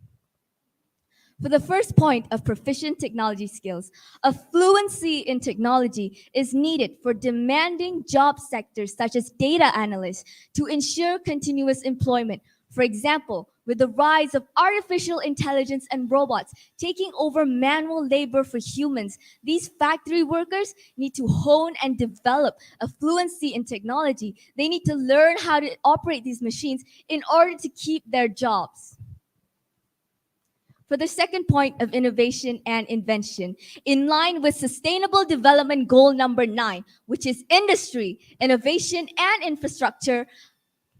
For the first point of proficient technology skills, a fluency in technology is needed for demanding job sectors such as data analysts to ensure continuous employment. For example, with the rise of artificial intelligence and robots taking over manual labor for humans, these factory workers need to hone and develop a fluency in technology. They need to learn how to operate these machines in order to keep their jobs. For the second point of innovation and invention, in line with Sustainable Development Goal number 9, which is industry, innovation, and infrastructure,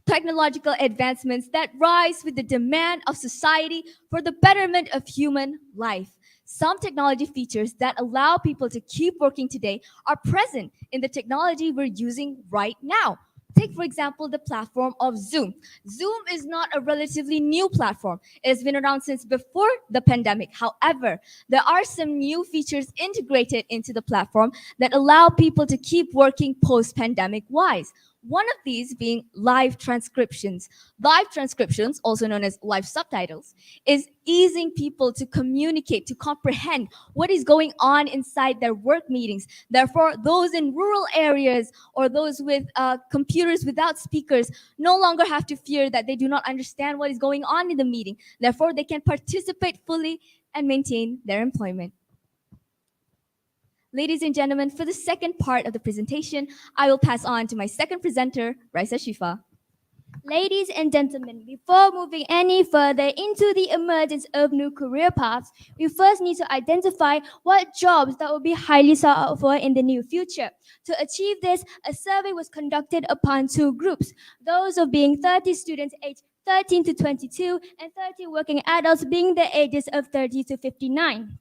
technological advancements that rise with the demand of society for the betterment of human life. Some technology features that allow people to keep working today are present in the technology we're using right now. Take, for example, the platform of Zoom. Zoom is not a relatively new platform. It has been around since before the pandemic. However, there are some new features integrated into the platform that allow people to keep working post-pandemic wise. One of these being live transcriptions. Live transcriptions, also known as live subtitles, is easing people to communicate, to comprehend what is going on inside their work meetings. Therefore, those in rural areas or those with computers without speakers no longer have to fear that they do not understand what is going on in the meeting. Therefore, they can participate fully and maintain their employment. Ladies and gentlemen, for the second part of the presentation, I will pass on to my second presenter, Raisa Shifa. Ladies and gentlemen, before moving any further into the emergence of new career paths, we first need to identify what jobs that will be highly sought out for in the near future. To achieve this, a survey was conducted upon two groups, those of being 30 students aged 13 to 22 and 30 working adults being the ages of 30 to 59.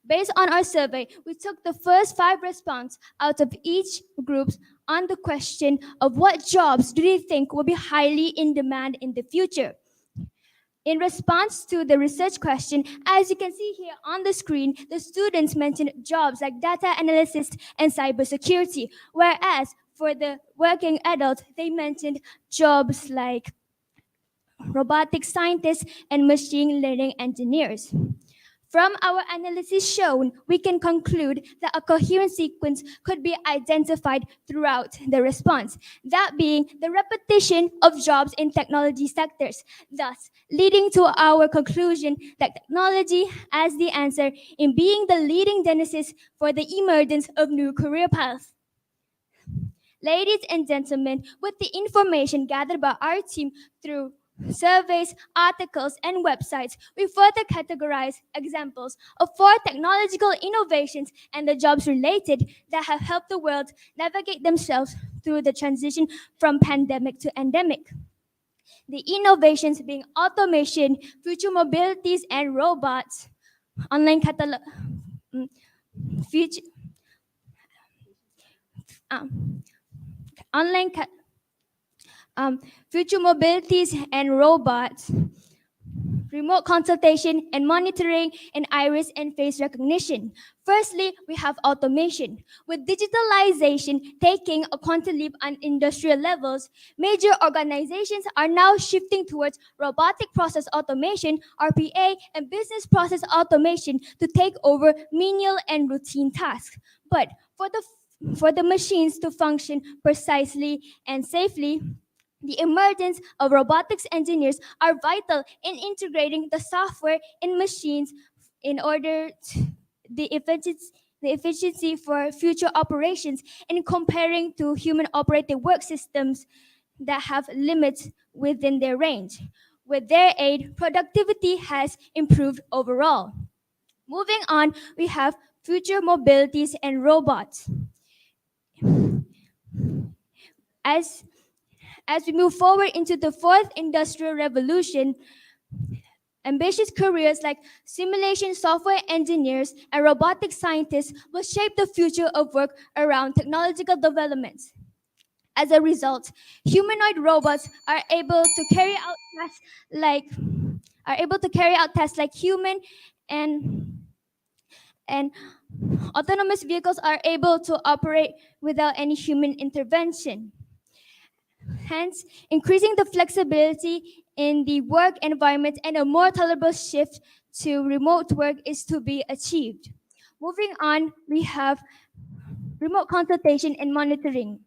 Based on our survey, we took the first 5 responses out of each group on the question of what jobs do they think will be highly in demand in the future. In response to the research question, as you can see here on the screen, the students mentioned jobs like data analysis and cybersecurity, whereas for the working adults, they mentioned jobs like robotic scientists and machine learning engineers. From our analysis shown, we can conclude that a coherent sequence could be identified throughout the response, that being the repetition of jobs in technology sectors, thus leading to our conclusion that technology as the answer in being the leading genesis for the emergence of new career paths. Ladies and gentlemen, with the information gathered by our team through surveys, articles, and websites, we further categorize examples of 4 technological innovations and the jobs related that have helped the world navigate themselves through the transition from pandemic to endemic. The innovations being automation, future mobilities, and robots, online catalog, future, online future mobilities and robots, remote consultation and monitoring, and iris and face recognition. Firstly, we have automation. With digitalization taking a quantum leap on industrial levels, major organizations are now shifting towards robotic process automation, RPA, and business process automation to take over menial and routine tasks. But for the machines to function precisely and safely, the emergence of robotics engineers are vital in integrating the software in machines in order to the efficiency for future operations and comparing to human operated work systems that have limits within their range. With their aid, productivity has improved overall. Moving on, we have future mobilities and robots. As we move forward into the 4th industrial revolution, ambitious careers like simulation software engineers and robotic scientists will shape the future of work around technological developments. As a result, humanoid robots are able to carry out tasks like human and autonomous vehicles are able to operate without any human intervention. Hence, increasing the flexibility in the work environment and a more tolerable shift to remote work is to be achieved. Moving on, we have remote consultation and monitoring.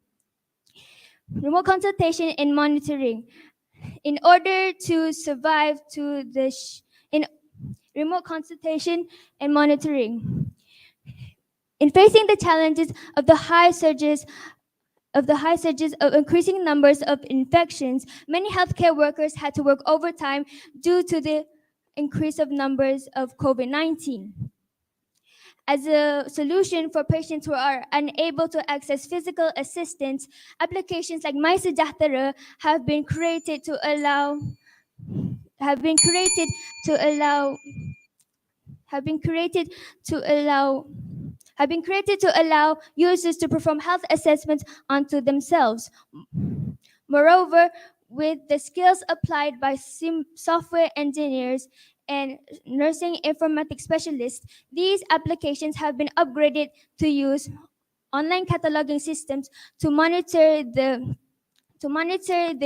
Remote consultation and monitoring. In order to survive to the in remote consultation and monitoring. In facing the challenges of the high surges of increasing numbers of infections, many healthcare workers had to work overtime due to the increase of numbers of COVID-19. As a solution for patients who are unable to access physical assistance, applications like My Sejahtera have been created to allow have been created to allow users to perform health assessments onto themselves. Moreover, with the skills applied by software engineers and nursing informatics specialists, these applications have been upgraded to use online cataloging systems to monitor the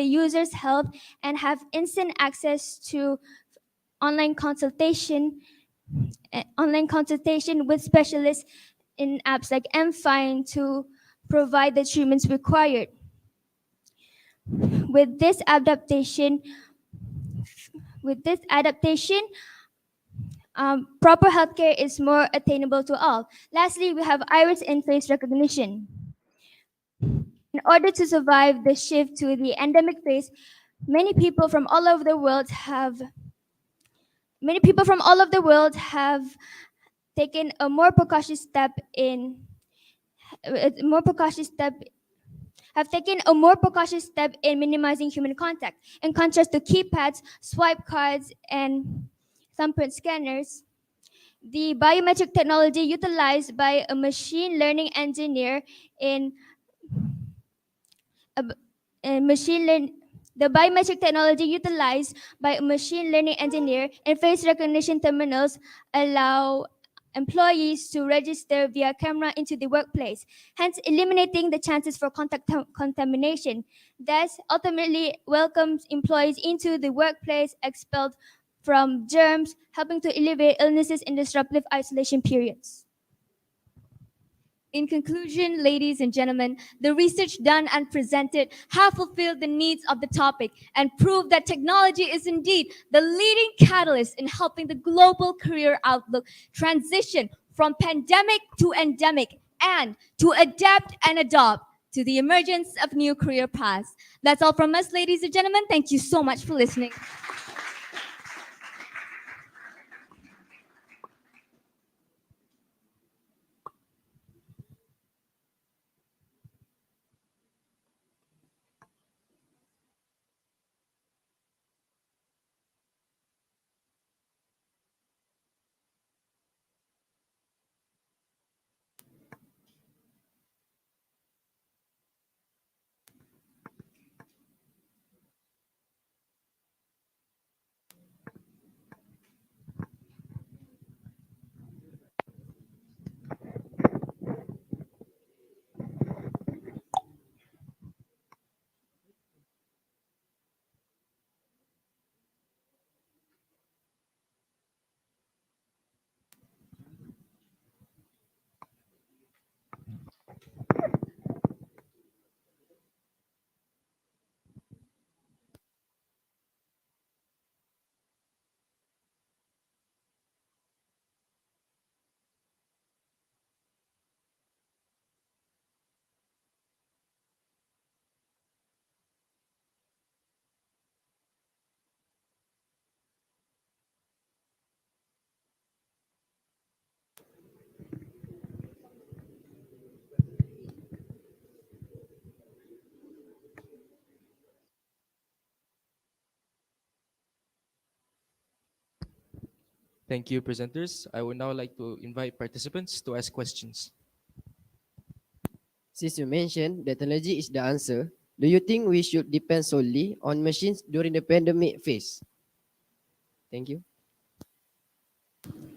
user's health and have instant access to online consultation with specialists in apps like mFind to provide the treatments required. With this adaptation, proper healthcare is more attainable to all. Lastly, we have iris and face recognition. In order to survive the shift to the endemic phase, many people from all over the world have taken a more precautious step in minimizing human contact. In contrast to keypads, swipe cards, and thumbprint scanners, the biometric technology utilized by a machine learning engineer in The biometric technology utilized by a machine learning engineer and face recognition terminals allow employees to register via camera into the workplace, hence eliminating the chances for contamination. Thus, ultimately welcomes employees into the workplace expelled from germs, helping to alleviate illnesses in disruptive isolation periods. In conclusion, ladies and gentlemen, the research done and presented have fulfilled the needs of the topic and proved that technology is indeed the leading catalyst in helping the global career outlook transition from pandemic to endemic and to adapt and adopt to the emergence of new career paths. That's all from us, ladies and gentlemen. Thank you so much for listening. Thank you, presenters. I would now like to invite participants to ask questions. Since you mentioned that technology is the answer, do you think we should depend solely on machines during the pandemic phase? Thank you.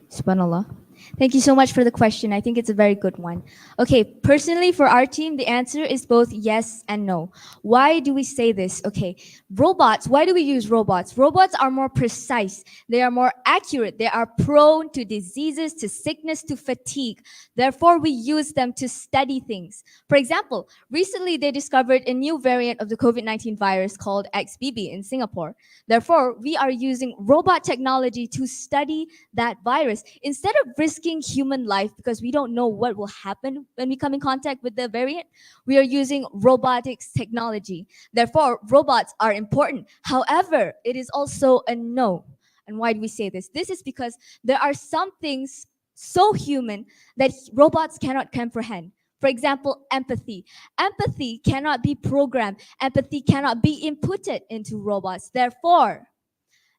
Subhanallah. Thank you so much for the question. I think it's a very good one. Okay, personally for our team, the answer is both yes and no. Why do we say this? Okay, robots, why do we use robots? Robots are more precise. They are more accurate. They are prone to diseases, to sickness, to fatigue. Therefore, we use them to study things. For example, recently they discovered a new variant of the COVID-19 virus called XBB in Singapore. Therefore, we are using robot technology to study that virus instead of risking human life because we don't know what will happen when we come in contact with the variant. We are using robotics technology. Therefore, robots are important. However, it is also a no. And why do we say this? This is because there are some things so human that robots cannot comprehend. For example, empathy. Empathy cannot be programmed. Empathy cannot be inputted into robots. Therefore,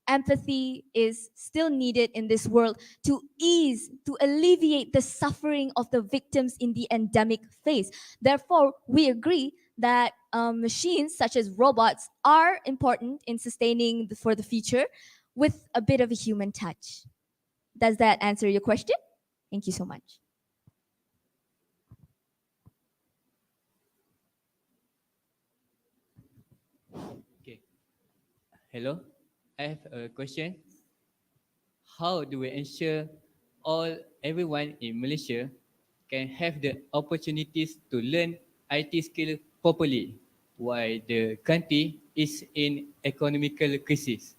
empathy is still needed in this world to ease, to alleviate the suffering of the victims in the endemic phase. Therefore, we agree that machines such as robots are important in sustaining for the future with a bit of a human touch. Does that answer your question? Thank you so much. Okay. Hello, I have a question. How do we ensure everyone in Malaysia can have the opportunities to learn IT skill properly while the country is in economical crisis?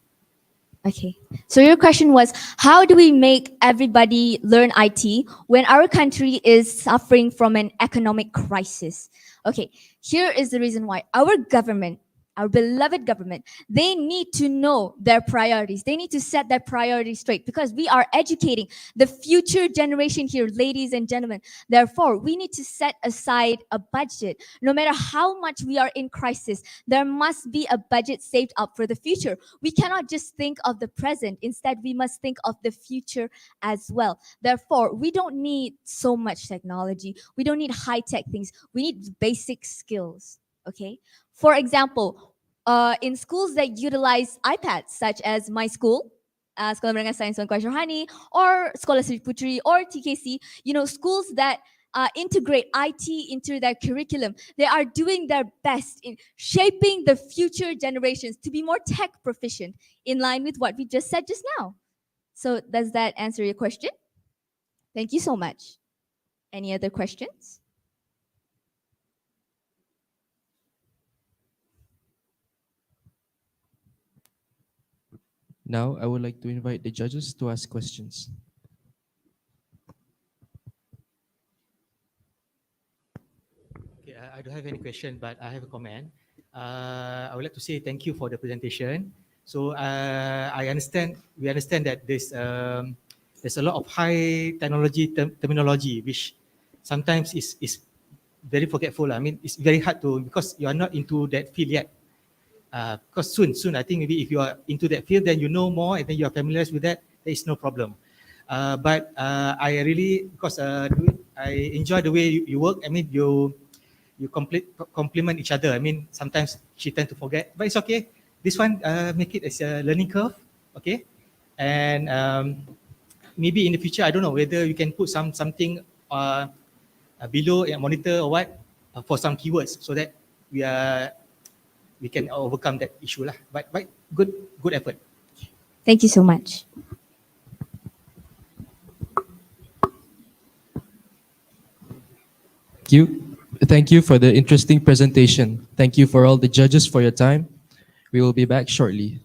Okay, so your question was, how do we make everybody learn IT when our country is suffering from an economic crisis? Okay, here is the reason why. Our government, our beloved government, they need to know their priorities. They need to set their priorities straight because we are educating the future generation here, ladies and gentlemen. Therefore, we need to set aside a budget. No matter how much we are in crisis, there must be a budget saved up for the future. We cannot just think of the present. Instead, we must think of the future as well. Therefore, we don't need so much technology. We don't need high-tech things. We need basic skills, okay? For example, in schools that utilize iPads, such as my school, Sekolah Menengah Sains Wan Kuala Syarhani, or Sekolah Sri Puteri, or TKC, schools that integrate IT into their curriculum. They are doing their best in shaping the future generations to be more tech proficient, in line with what we just said just now. So does that answer your question? Thank you so much. Any other questions? Now, I would like to invite the judges to ask questions. Okay, I don't have any question, but I have a comment. I would like to say thank you for the presentation. So we understand that there's a lot of high technology terminology, which sometimes is very forgetful. I mean, it's very hard to, because you are not into that field yet. Because soon, I think maybe if you are into that field, then you know more and then you are familiar with that, there is no problem. But I really, because I enjoy the way you work. I mean, you complement each other. I mean, sometimes she tend to forget, but it's okay. This one, make it as a learning curve, okay? And maybe in the future, I don't know whether you can put something below a monitor or what for some keywords, so that we can overcome that issue lah. But good effort. Thank you so much. Thank you for the interesting presentation. Thank you for all the judges for your time. We will be back shortly.